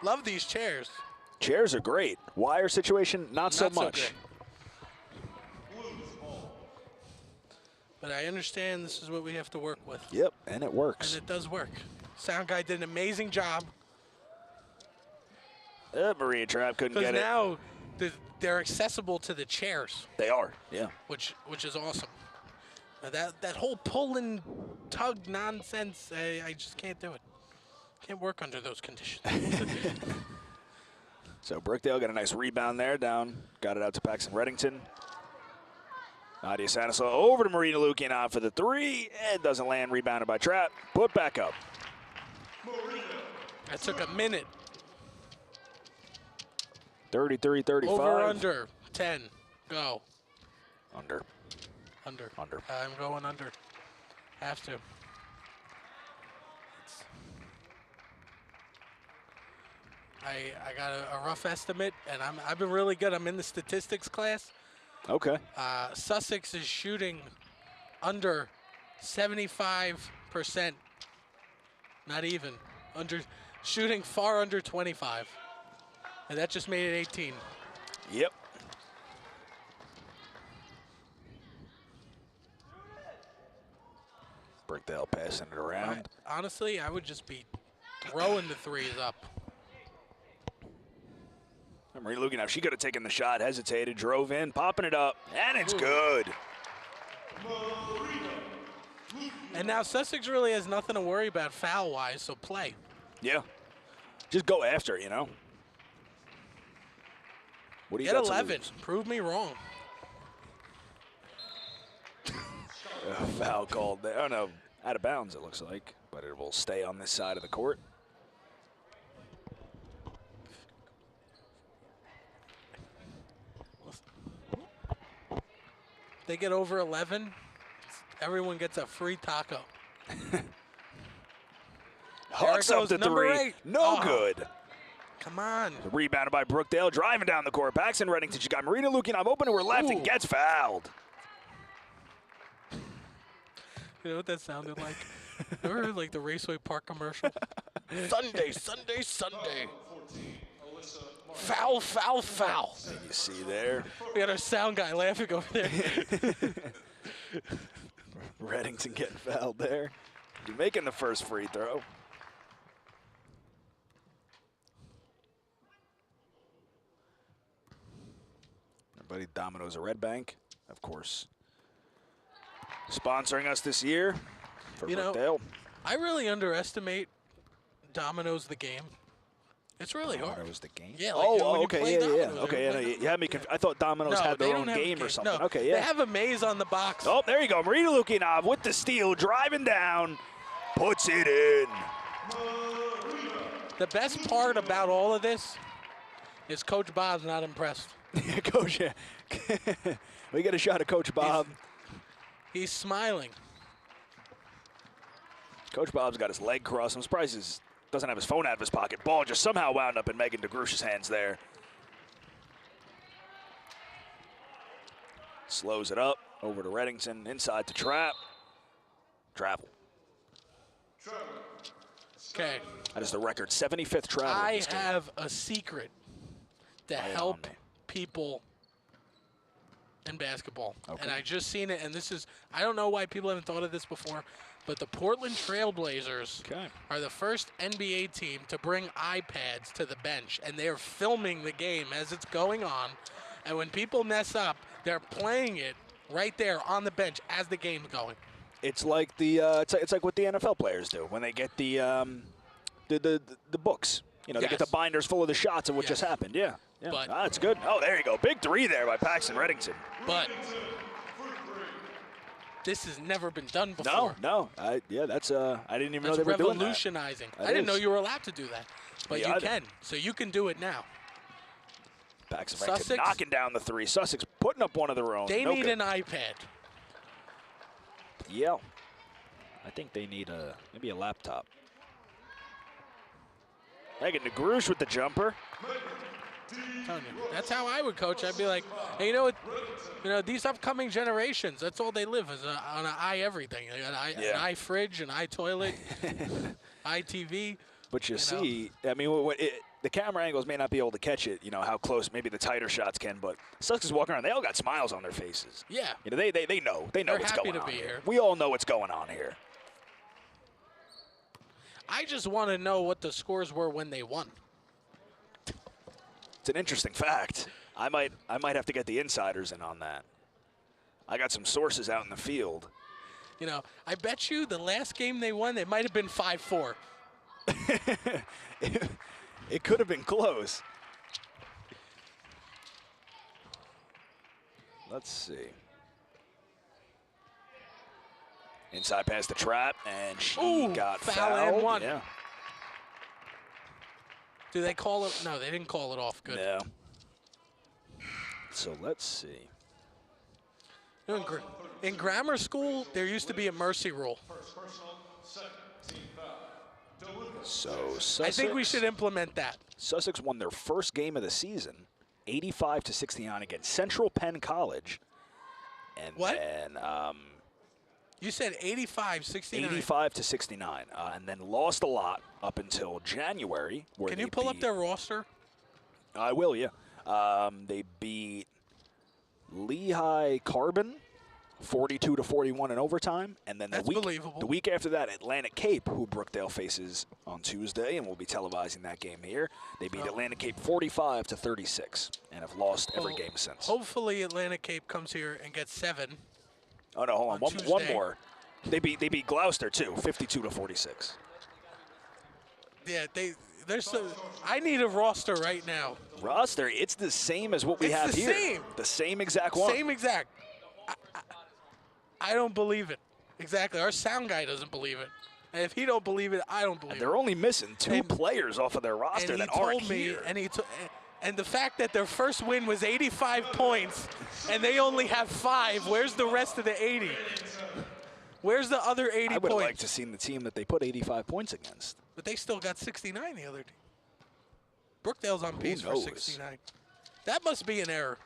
Love these chairs. Chairs are great. Wire situation, not so much. good. But I understand this is what we have to work with. Yep, and it works. And it does work. Sound guy did an amazing job. Maria Trap couldn't Because get it. now they're accessible to the chairs, They are, yeah. which is awesome. That whole pull and tug nonsense, I just can't do it. Can't work under those conditions. So Brookdale got a nice rebound there, down. Got it out to Paxton Reddington. Nadia Stanislaw over to Marina Lukian out for the three. It doesn't land, rebounded by Trap. Put back up. That took a minute. 33-35. Over, under, 10. Go. Under. Under. Under. I'm going under. Have to. I got a rough estimate, and I've been really good. I'm in the statistics class. Okay. Sussex is shooting under 75%. Not even. Shooting far under 25. And that just made it 18. Yep. Brookdale passing it around. Honestly, I would just be throwing the threes up. Marina Lukian, she could have taken the shot, hesitated, drove in, popping it up, and it's good. And now Sussex really has nothing to worry about foul-wise, so play. Yeah. Just go after it, you know. What do you Get got to 11. lose? Prove me wrong. Foul called there. Oh, no. Out of bounds, it looks like. But it will stay on this side of the court. They get over 11, everyone gets a free taco. Hawks up goes the number three. 8. No Oh. good. Come on. Rebounded by Brookdale, driving down the court. Paxton Reddington, she got Marina Lukian open to her left and Ooh. gets fouled. You know what that sounded like? Remember like the Raceway Park commercial? Sunday, Sunday, Sunday. Foul, foul, foul. You see there. We got our sound guy laughing over there. Reddington getting fouled there. You're making the first free throw. Our buddy Domino's a Red Bank, of course. Sponsoring us this year for You know, Brookdale. I really underestimate Domino's the game. It's really hard. Domino's the game? Yeah, like, you know, when you okay, play yeah. Domino's, Okay, or yeah, you had me I thought Domino's No, had they their don't own have a game or something. No, Okay, yeah. They have a maze on the box. Oh, there you go. Marina Lukian with the steal, driving down, puts it in. The best part about all of this is Coach Bob's not impressed. Coach, yeah. We get a shot of Coach Bob. He's smiling. Coach Bob's got his leg crossed. I'm surprised his doesn't have his phone out of his pocket. Ball just somehow wound up in Megan DeGrush's hands there. Slows it up, over to Reddington, inside to Trap. Travel. Okay. That is the record 75th travel. I have a secret to help people in basketball. Okay. And I just seen it, and this is, I don't know why people haven't thought of this before, but the Portland Trailblazers are the first NBA team to bring iPads to the bench, and they're filming the game as it's going on. And when people mess up, they're playing it right there on the bench as the game's going. It's like the it's like what the NFL players do when they get the books. You know, they get the binders full of the shots of what just happened. Yeah. But that's good. Oh, there you go. Big three there by Paxton Reddington. But this has never been done before. No. That's I didn't even know they were doing that. Revolutionizing. I didn't know you were allowed to do that, but you can. So you can do it now. Paxton Reddington knocking down the three. Sussex putting up one of their own. They need an iPad. Yeah. I think they need maybe a laptop. Megan DeGrush with the jumper. That's how I would coach. I'd be like, hey, you know what? You know, these upcoming generations, that's all they live is on an everything. An fridge, an toilet, TV. But you see, I mean, the camera angles may not be able to catch it, you know, how close maybe the tighter shots can, but Sussex is walking around. They all got smiles on their faces. Yeah. You know, they know. They know what's going on. They're happy to be here. We all know what's going on here. I just want to know what the scores were when they won. It's an interesting fact. I might have to get the insiders in on that. I got some sources out in the field. You know, I bet you the last game they won, it might have been 5-4. It could have been close. Let's see. Inside pass to Trap, and she got fouled. And one. Yeah. Do they call it? No, they didn't call it off. Good. Yeah. So let's see. In grammar school, there used to be a mercy rule. So Sussex, I think we should implement that. Sussex won their first game of the season, 85-69 against Central Penn College. And then you said 85-69. 85-69, and then lost a lot up until January. Where Can you pull up their roster? I will, yeah. They beat Lehigh Carbon 42-41 in overtime, and then the week after that, Atlantic Cape, who Brookdale faces on Tuesday, and we'll be televising that game here. They beat Atlantic Cape 45-36, and have lost every game since. Hopefully, Atlantic Cape comes here and gets 7. Oh no, hold on, one more. They beat Gloucester too, 52-46. Yeah, I need a roster right now. Roster, it's the same as what we have here. Same. The same exact one. Same exact. I don't believe it. Exactly. Our sound guy doesn't believe it. And if he don't believe it, I don't believe it. They're only missing 2 players off of their roster that aren't here. And the fact that their first win was 85 points and they only have 5, where's the rest of the 80? Where's the other 80 points? I would have liked to see the team that they put 85 points against. But they still got 69 the other team. Brookdale's on pace for 69. That must be an error.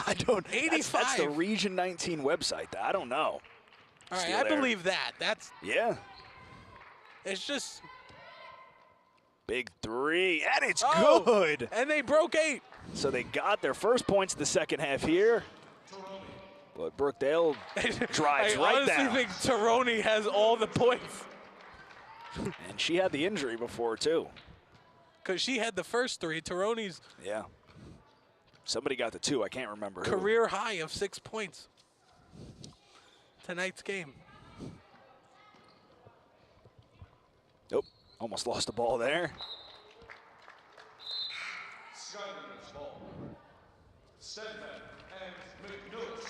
I don't. 85. That's the Region 19 website. I don't know. All right, I believe that. It's just big 3, and it's good. And they broke 8. So they got their first points the second half here. But Brookdale drives right down. I honestly think Taroni has all the points. And she had the injury before too. Because she had the first 3. Taroni's. Yeah. Somebody got the 2. I can't remember who. Career high of 6 points. Tonight's game. Nope. Almost lost the ball there. Skylanders ball. Stedman and McNutt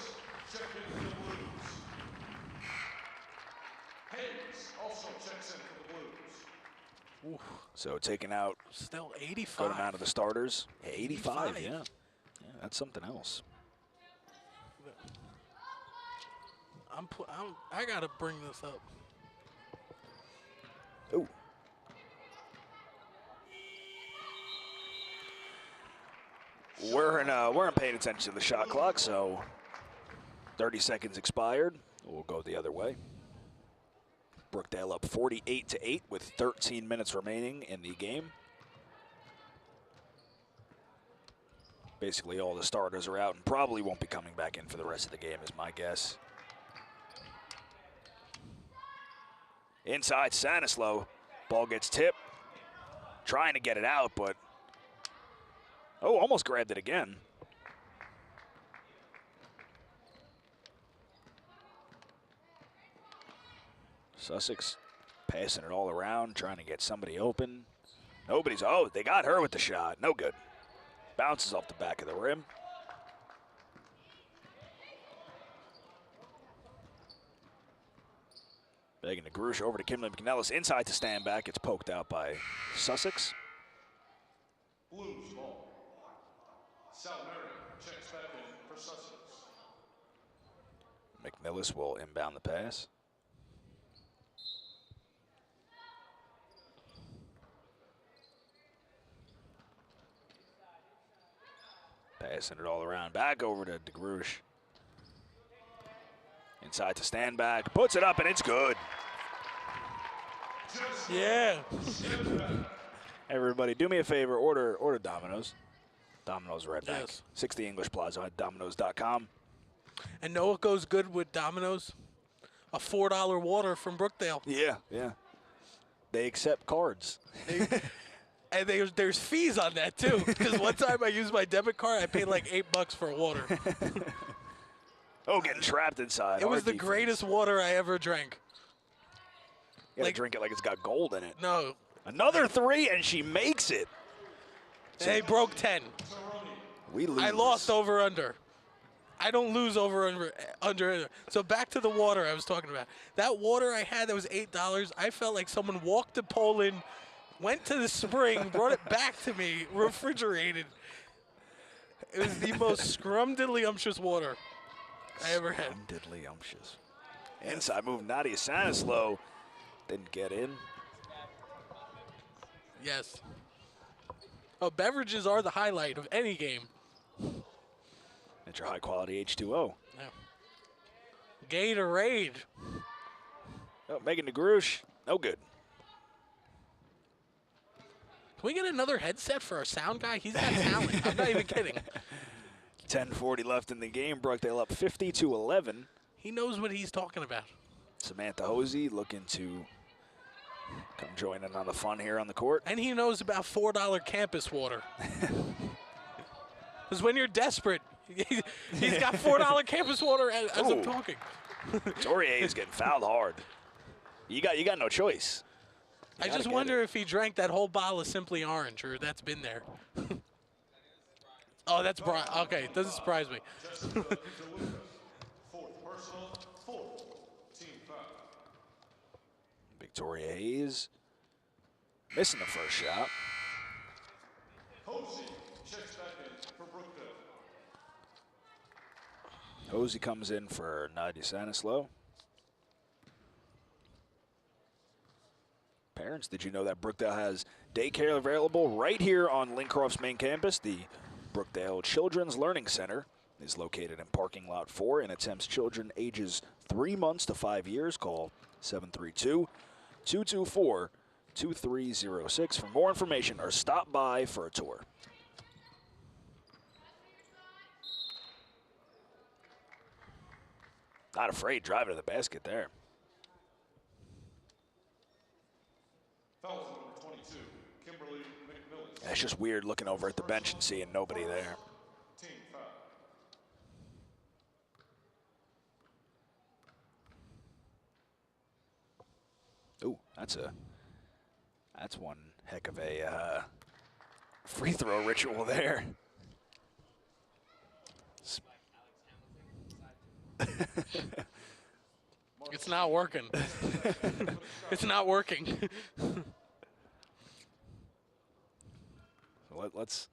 checking for the Blues. Hayes also checks in for the Blues. Ooh. So taking out still 85. Good amount of the starters. 85, yeah. Yeah, that's something else. I gotta bring this up. Ooh. weren't paying attention to the shot clock, so 30 seconds expired. We'll go the other way. Brookdale up 48-8 with 13 minutes remaining in the game. Basically, all the starters are out and probably won't be coming back in for the rest of the game, is my guess. Inside Sanislow, ball gets tipped, trying to get it out, but oh, almost grabbed it again. Sussex passing it all around, trying to get somebody open. Nobody's, oh, they got her with the shot, no good. Bounces off the back of the rim. Begging to Grush over to Kimberly McNellis. Inside to stand back. It's poked out by Sussex. Blues ball. Sal Mary checks back in for Sussex. McNellis will inbound the pass. Passing it all around. Back over to DeGrush. Inside to stand back. Puts it up, and it's good. Yeah. Everybody, do me a favor. Order Domino's. Domino's right back. Yes. 60 English Plaza at Domino's.com. And know what goes good with Domino's? A $4 water from Brookdale. Yeah, yeah. They accept cards. And there's fees on that, too. Because one time I used my debit card, I paid like $8 for water. Oh, getting trapped inside. It was the greatest water I ever drank. You gotta like- drink it like it's got gold in it. No. Another three, and she makes it. They broke 10. We lose. I lost over under. I don't lose over under. So back to the water I was talking about. That water I had that was $8, I felt like someone walked to Poland, went to the spring, brought it back to me, refrigerated. It was the most scrumdiddlyumptious water I ever had. Diddly-umptious. Inside move, Nadia Sanislow didn't get in. Yes. Oh, beverages are the highlight of any game. That's your high-quality H2O. Yeah. Gatorade. Oh, Megan DeGrush, no good. Can we get another headset for our sound guy? He's got talent. I'm not even kidding. 10:40 left in the game. Brookdale up 50-11. He knows what he's talking about. Samantha Hosey looking to come join in on the fun here on the court. And he knows about $4 campus water. Because when you're desperate, he's got $4 campus water as I'm talking. Torier is getting fouled hard. You got no choice. I just wonder if he drank that whole bottle of Simply Orange, or that's been there. Oh, that's Brian. Okay, doesn't surprise me. Fourth personal, fourth team foul. Victoria Hayes missing the first shot. Hosey checks back in for Brookdale. Hosey comes in for Nadia Sanislow. Parents, did you know that Brookdale has daycare available right here on Lincroft's main campus? The Brookdale Children's Learning Center is located in parking lot 4 and attempts children ages 3 months to 5 years. Call 732-224-2306 for more information or stop by for a tour. Not afraid driving to the basket there. Foul number 22, Kimberly McNellis. It's just weird looking over at the bench and seeing nobody there. Team foul. Ooh, that's one heck of a free throw ritual there. It's not working. It's not working. Let's.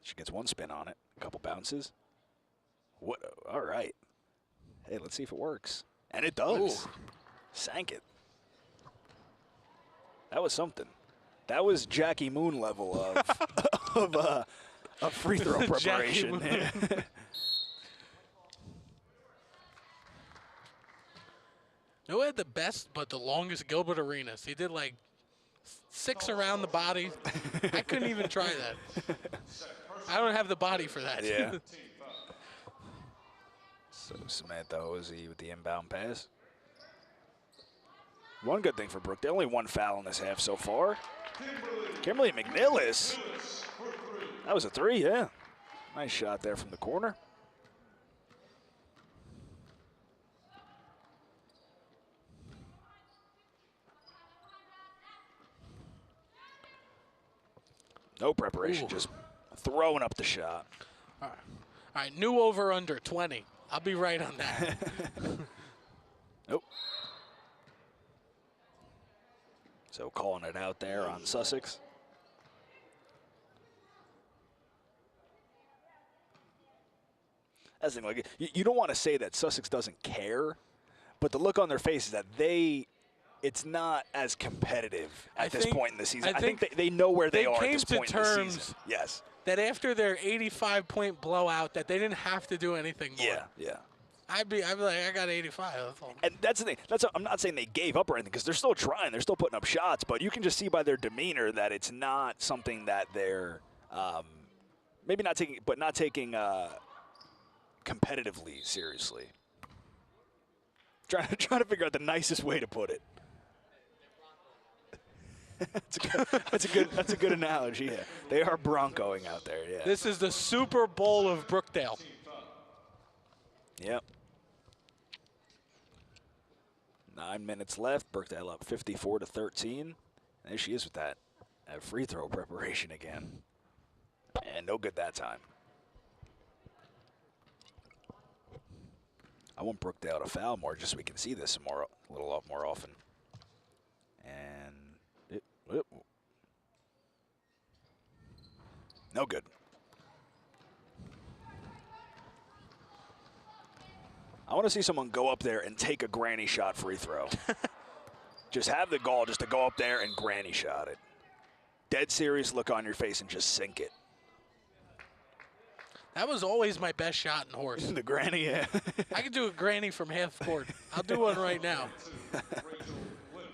She gets one spin on it, a couple bounces. What? All right. Hey, let's see if it works. And it does. Ooh. Sank it. That was something. That was Jackie Moon level of of free throw preparation. Who had the best but the longest Gilbert Arenas? He did like 6 around the body. I couldn't even try that. I don't have the body for that. Yeah. So Samantha Hosey with the inbound pass. One good thing for Brookdale, only 1 foul in this half so far. Kimberly McNillis. That was a 3, yeah. Nice shot there from the corner. No preparation, just throwing up the shot. All right, new over under 20. I'll be right on that. Nope. So calling it out there on Sussex. That's the thing, like, you don't want to say that Sussex doesn't care, but the look on their face is that it's not as competitive at this point in the season. I think they know where they are at this point in the season. Yes. That after their 85-point blowout, that they didn't have to do anything more. Yeah, yeah. I'd be like, I got 85. That's all. And that's the thing. I'm not saying they gave up or anything, because they're still trying. They're still putting up shots, but you can just see by their demeanor that it's not something that they're maybe not taking, but not taking competitively seriously. Trying to figure out the nicest way to put it. That's a good analogy. Yeah. They are Broncoing out there. Yeah. This is the Super Bowl of Brookdale. Yep. 9 minutes left. Brookdale up 54-13. There she is with that free throw preparation again, and no good that time. I want Brookdale to foul more just so we can see this a little more often. And no good. I want to see someone go up there and take a granny shot free throw. Just have the gall just to go up there and granny shot it. Dead serious look on your face and just sink it. That was always my best shot in horse. The granny, yeah. I could do a granny from half court. I'll do one right now.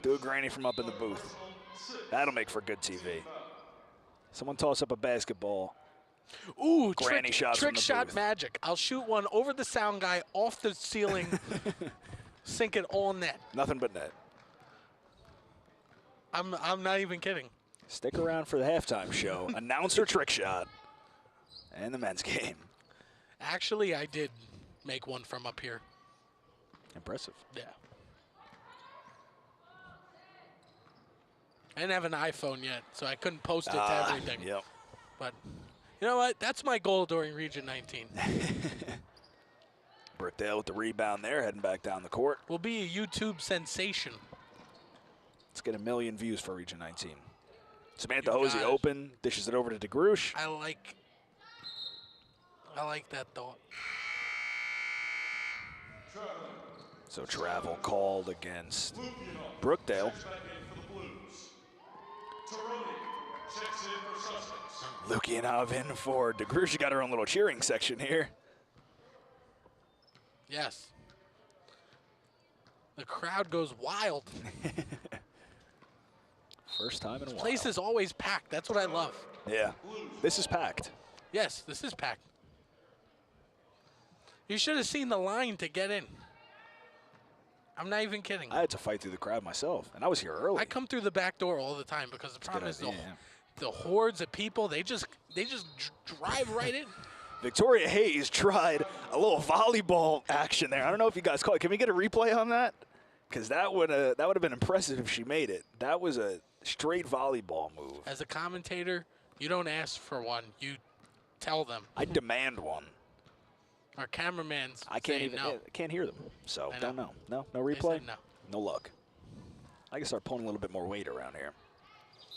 Do a granny from up in the booth. That'll make for good TV. Someone toss up a basketball. Ooh, granny shot trick shot magic. I'll shoot one over the sound guy, off the ceiling, sink it all net. Nothing but net. I'm not even kidding. Stick around for the halftime show. Announcer trick shot. And the men's game. Actually, I did make one from up here. Impressive. Yeah. I didn't have an iPhone yet, so I couldn't post it to everything. Yep. But you know what? That's my goal during Region 19. Brookdale with the rebound there, heading back down the court. Will be a YouTube sensation. Let's get 1 million views for Region 19. Samantha Hosey open, dishes it over to DeGroosh. I like that thought. So travel called against Brookdale. Lukianov in for DeGroosh. She got her own little cheering section here. Yes. The crowd goes wild. First time in a while. Place is always packed. That's what I love. Yeah. This is packed. Yes, this is packed. You should have seen the line to get in. I'm not even kidding. I had to fight through the crowd myself, and I was here early. I come through the back door all the time because the problem is the hordes of people, they just drive right in. Victoria Hayes tried a little volleyball action there. I don't know if you guys caught it. Can we get a replay on that? Because that would have been impressive if she made it. That was a straight volleyball move. As a commentator, you don't ask for one. You tell them. I demand one. Our cameraman's I can't saying even no. I can't hear them, so I don't know. know. No They replay? said no. No luck. I can start pulling a little bit more weight around here.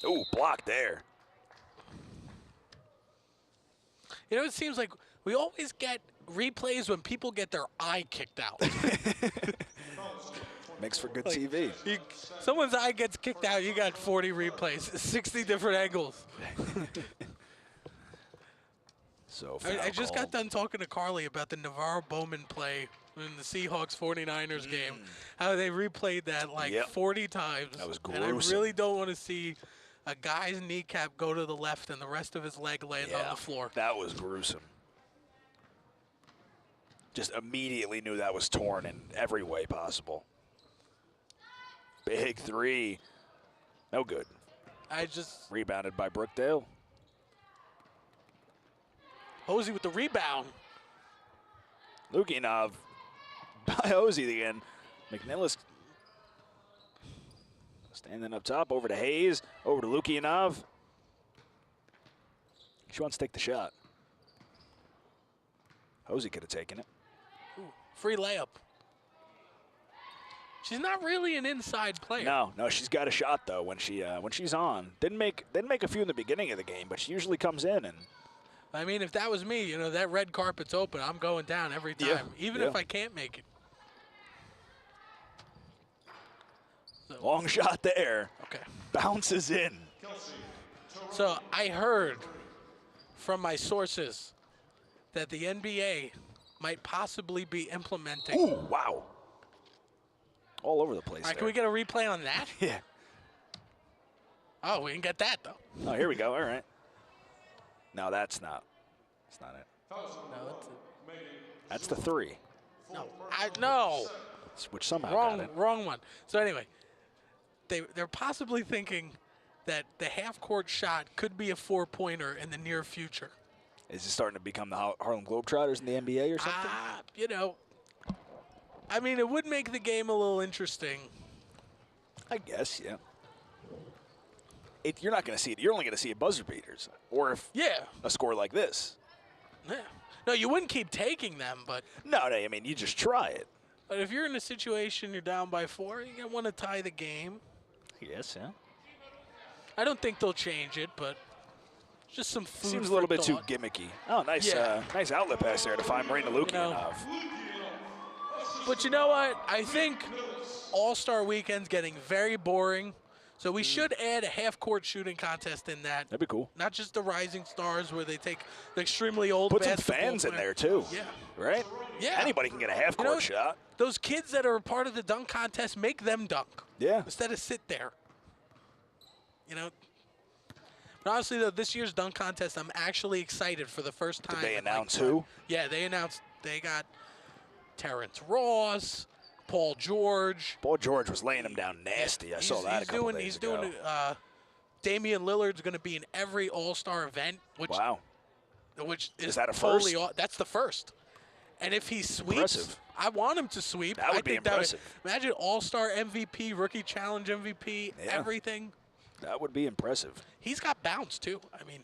Ooh, blocked there. You know, it seems like we always get replays when people get their eye kicked out. Makes for good TV. Someone's eye gets kicked out, you got 40 replays, 60 different angles. So I just foul got done talking to Carly about the Navarro Bowman play in the Seahawks 49ers game. How they replayed that like 40 times. That was And I gruesome. really don't want to see a guy's kneecap go to the left and the rest of his leg land on the floor. That was gruesome. Just immediately knew that was torn in every way possible. Big three. No good. Rebounded by Brookdale. Hosey with the rebound. Lukinov by Hosey again. McNillis standing up top, over to Hayes, over to Lukianov. She wants to take the shot. Hosey could have taken it. Ooh, free layup. She's not really an inside player. No, she's got a shot though when she's on. Didn't make a few in the beginning of the game, but she usually comes in and. I mean, if that was me, you know, that red carpet's open. I'm going down every time, even if I can't make it. So, long shot there. Okay. Bounces in. So I heard from my sources that the NBA might possibly be implementing. Ooh, wow. All over the place. All right, can we get a replay on that? Yeah. Oh, we can get that though. Oh, here we go. All right. No, that's not. That's not it. No, That's the three. No. Which somehow got it. Wrong one. So anyway, they're possibly thinking that the half-court shot could be a 4-pointer in the near future. Is it starting to become the Harlem Globetrotters in the NBA or something? You know, I mean, it would make the game a little interesting. I guess, yeah. You're not going to see it. You're only going to see it buzzer beaters, or if a score like this. Yeah. No, you wouldn't keep taking them, but. No, I mean, you just try it. But if you're in a situation you're down by 4, you want to tie the game. Yes, yeah. I don't think they'll change it, but just some food. Seems a little bit too gimmicky. Oh, nice, nice outlet pass there to find Marina Lukianov. But you know what? I think All-Star Weekend's getting very boring. So we should add a half-court shooting contest in that. That'd be cool. Not just the Rising Stars where they take the extremely old Put some fans in there, too. Yeah. Right? Yeah. Anybody can get a half-court shot. Those kids that are a part of the dunk contest, make them dunk. Yeah. Instead of sit there. You know? But honestly, though, this year's dunk contest, I'm actually excited for the first time. Did they announce who? Yeah, they announced they got Terrence Ross, Paul George. Paul George was laying him down nasty. I saw that a couple days ago. Damian Lillard's going to be in every All-Star event. Which is that a totally first? That's the first. And if he sweeps, impressive. I want him to sweep. That would be impressive. Imagine All-Star MVP, Rookie Challenge MVP, everything. That would be impressive. He's got bounce too. I mean,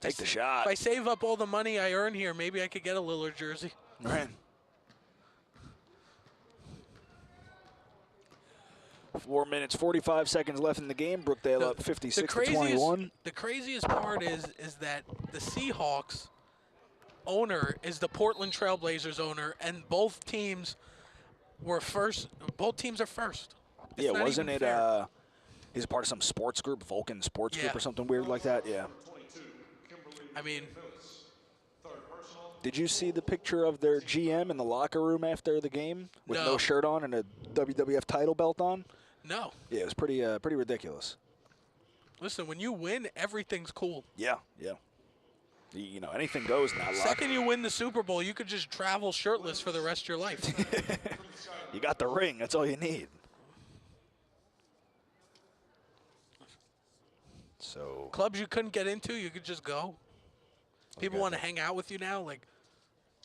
take the shot. If I save up all the money I earn here, maybe I could get a Lillard jersey. Right. 4 minutes, 45 seconds left in the game. Brookdale up 56-21. The craziest part is that the Seahawks owner is the Portland Trailblazers owner, and both teams were first. Both teams are first. Yeah, wasn't it? He's a part of some sports group, Vulcan Sports Group or something weird like that. Yeah. I mean, did you see the picture of their GM in the locker room after the game with no shirt on and a WWF title belt on? No. Yeah, it was pretty ridiculous. Listen, when you win, everything's cool. Yeah. You know, anything goes in that locker. Second you win the Super Bowl, you could just travel shirtless for the rest of your life. You got the ring. That's all you need. So clubs you couldn't get into, you could just go. People want to hang out with you now. Like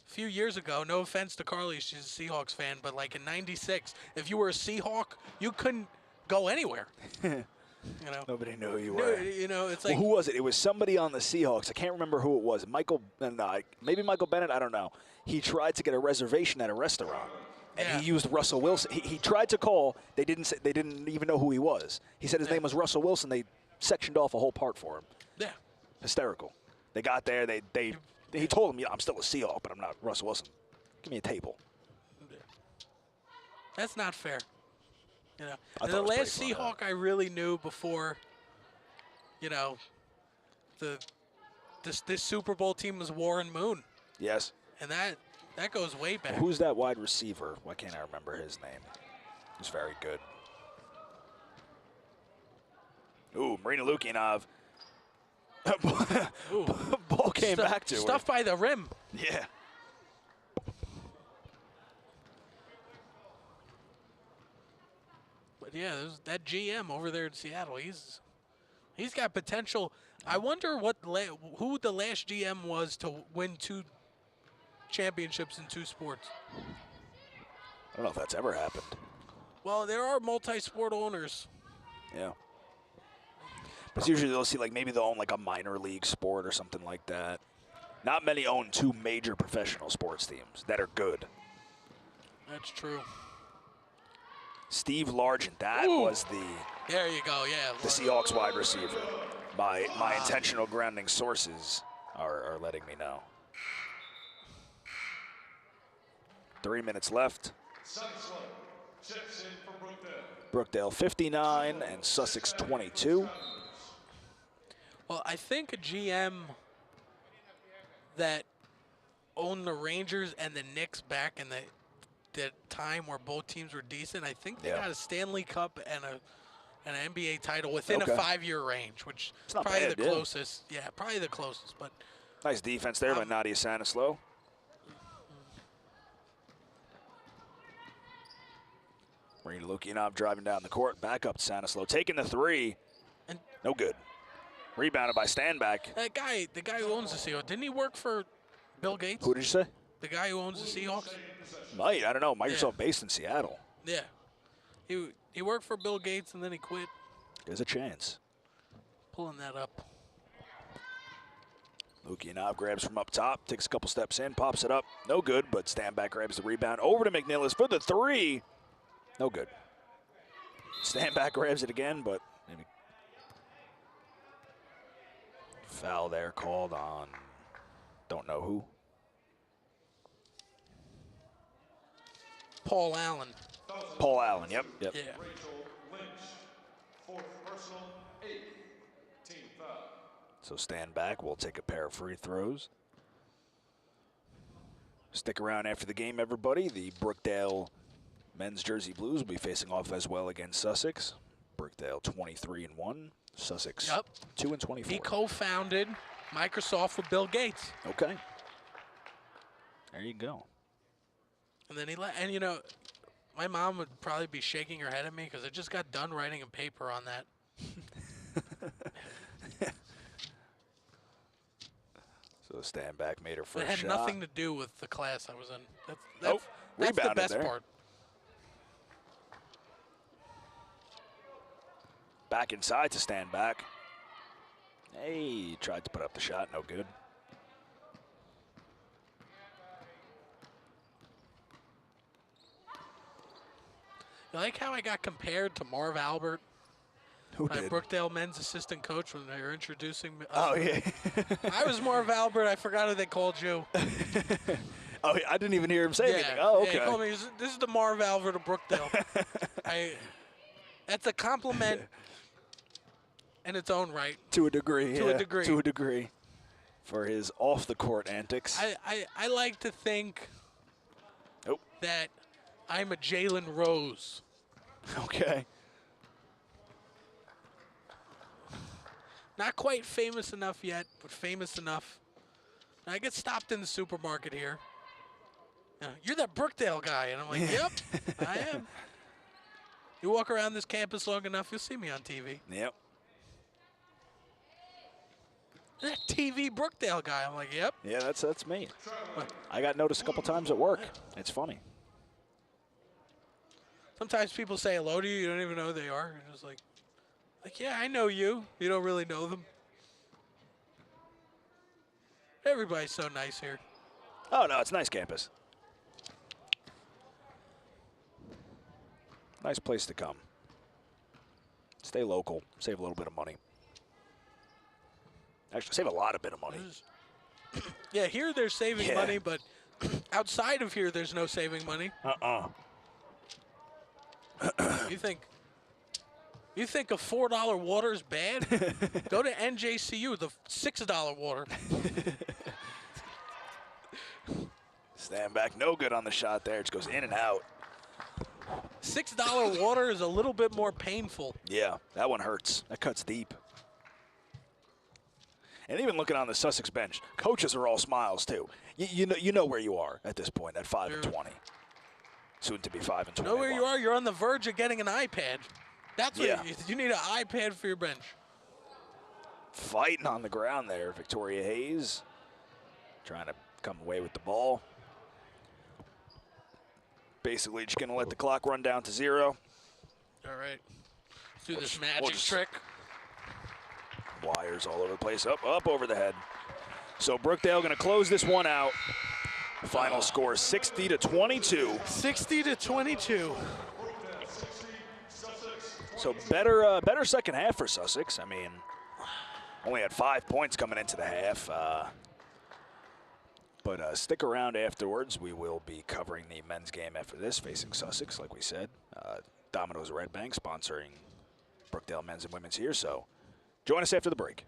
a few years ago, no offense to Carly, she's a Seahawks fan, but like in '96, if you were a Seahawk, you couldn't go anywhere. You know, nobody knew who you were. You know, it's like who was it? It was somebody on the Seahawks. I can't remember who it was. Maybe Michael Bennett. I don't know. He tried to get a reservation at a restaurant, and he used Russell Wilson. He tried to call. They didn't even know who he was. He said his name was Russell Wilson. They sectioned off a whole part for him. Yeah. Hysterical. They got there. He told him, I'm still a Seahawk, but I'm not Russell Wilson. Give me a table. That's not fair. You know, and the last Seahawk I really knew before, you know, this Super Bowl team was Warren Moon, Yes. and that goes way back. Who's that wide receiver? Why can't I remember his name? He's very good. Ooh, Marina Lukianov. Ball came back to her. Stuff by the rim. Yeah. But yeah, there's that GM over there in Seattle. He's got potential. I wonder who the last GM was to win 2 championships in 2 sports. I don't know if that's ever happened. Well, there are multi-sport owners. Yeah. But usually they'll see, like, maybe they'll own, like, a minor league sport or something like that. Not many own 2 major professional sports teams that are good. That's true. Steve Largent, that was the There you go, yeah. the Seahawks wide receiver. My intentional grounding sources are letting me know. 3 minutes left. Chips in for Brookdale 59 and Sussex 22. Well, I think a GM that owned the Rangers and the Knicks back in the time where both teams were decent, I think they got a Stanley Cup and an NBA title within a 5-year range, which is probably bad, the closest. Yeah, probably the closest. But Nice defense there by Nadia Sanislow. Marina Lukianov driving down the court, back up to Sanislow, taking the 3. And no good. Rebounded by Standback. that guy, the guy who owns the Seahawks, didn't he work for Bill Gates? Who did you say? The guy who owns the Seahawks? Might, I don't know. Microsoft based in Seattle. Yeah. He worked for Bill Gates and then he quit. There's a chance. Pulling that up. Lukianov grabs from up top, takes a couple steps in, pops it up. No good, but Standback grabs the rebound. Over to McNillis for the 3. No good. Standback grabs it again, but maybe. Foul there called on don't know who. Paul Allen. Paul Allen, yep. Yeah. Rachel Lynch, 4th personal, 8th team foul. So Standback will take a pair of free throws. Stick around after the game, everybody. The Brookdale men's Jersey Blues will be facing off as well against Sussex. Brookdale 23-1. Sussex 2-24. He co-founded Microsoft with Bill Gates. Okay. There you go. And then and you know, my mom would probably be shaking her head at me because I just got done writing a paper on that. So Standback made her first It had shot. nothing to do with the class I was in. That's the rebounded best there. part. Back inside to Standback. Hey, tried to put up the shot, no good. You like how I got compared to Marv Albert, Who my did? Brookdale men's assistant coach, when they were introducing me? Oh, yeah. I was Marv Albert. I forgot who they called you. Oh, I didn't even hear him say anything. Oh, okay. Yeah, he called me, this is the Marv Albert of Brookdale. That's a compliment in its own right. To a degree, To a degree. To a degree. For his off-the-court antics. I like to think Nope. that I'm a Jalen Rose. Okay. Not quite famous enough yet, but famous enough. And I get stopped in the supermarket here. You're that Brookdale guy. And I'm like, yep, I am. You walk around this campus long enough, you'll see me on TV. Yep. That TV Brookdale guy. I'm like, yep. Yeah, that's me. I got noticed a couple times at work. It's funny. Sometimes people say hello to you. You don't even know who they are. You're just like, yeah, I know you. You don't really know them. Everybody's so nice here. Oh, no, it's a nice campus. Nice place to come. Stay local. Save a little bit of money. Actually, save a lot of bit of money. Yeah, here they're saving money, but outside of here, there's no saving money. You think You think a $4 water is bad? Go to NJCU, the $6 water. Stand back, no good on the shot there. It just goes in and out. $6 water is a little bit more painful. Yeah, that one hurts. That cuts deep. And even looking on the Sussex bench, coaches are all smiles too. You know where you are at this point at 5-20. Soon to be 5-20. Know where you are? You're on the verge of getting an iPad. That's what you need, an iPad for your bench. Fighting on the ground there, Victoria Hayes. Trying to come away with the ball. Basically just going to let the clock run down to 0. All right. Let's do this magic trick. Wires all over the place, up over the head. So Brookdale going to close this one out. Final score 60-22. 60-22. So better second half for Sussex. I mean, only had 5 points coming into the half. But stick around afterwards. We will be covering the men's game after this, facing Sussex, like we said. Domino's Red Bank sponsoring Brookdale men's and women's here. So join us after the break.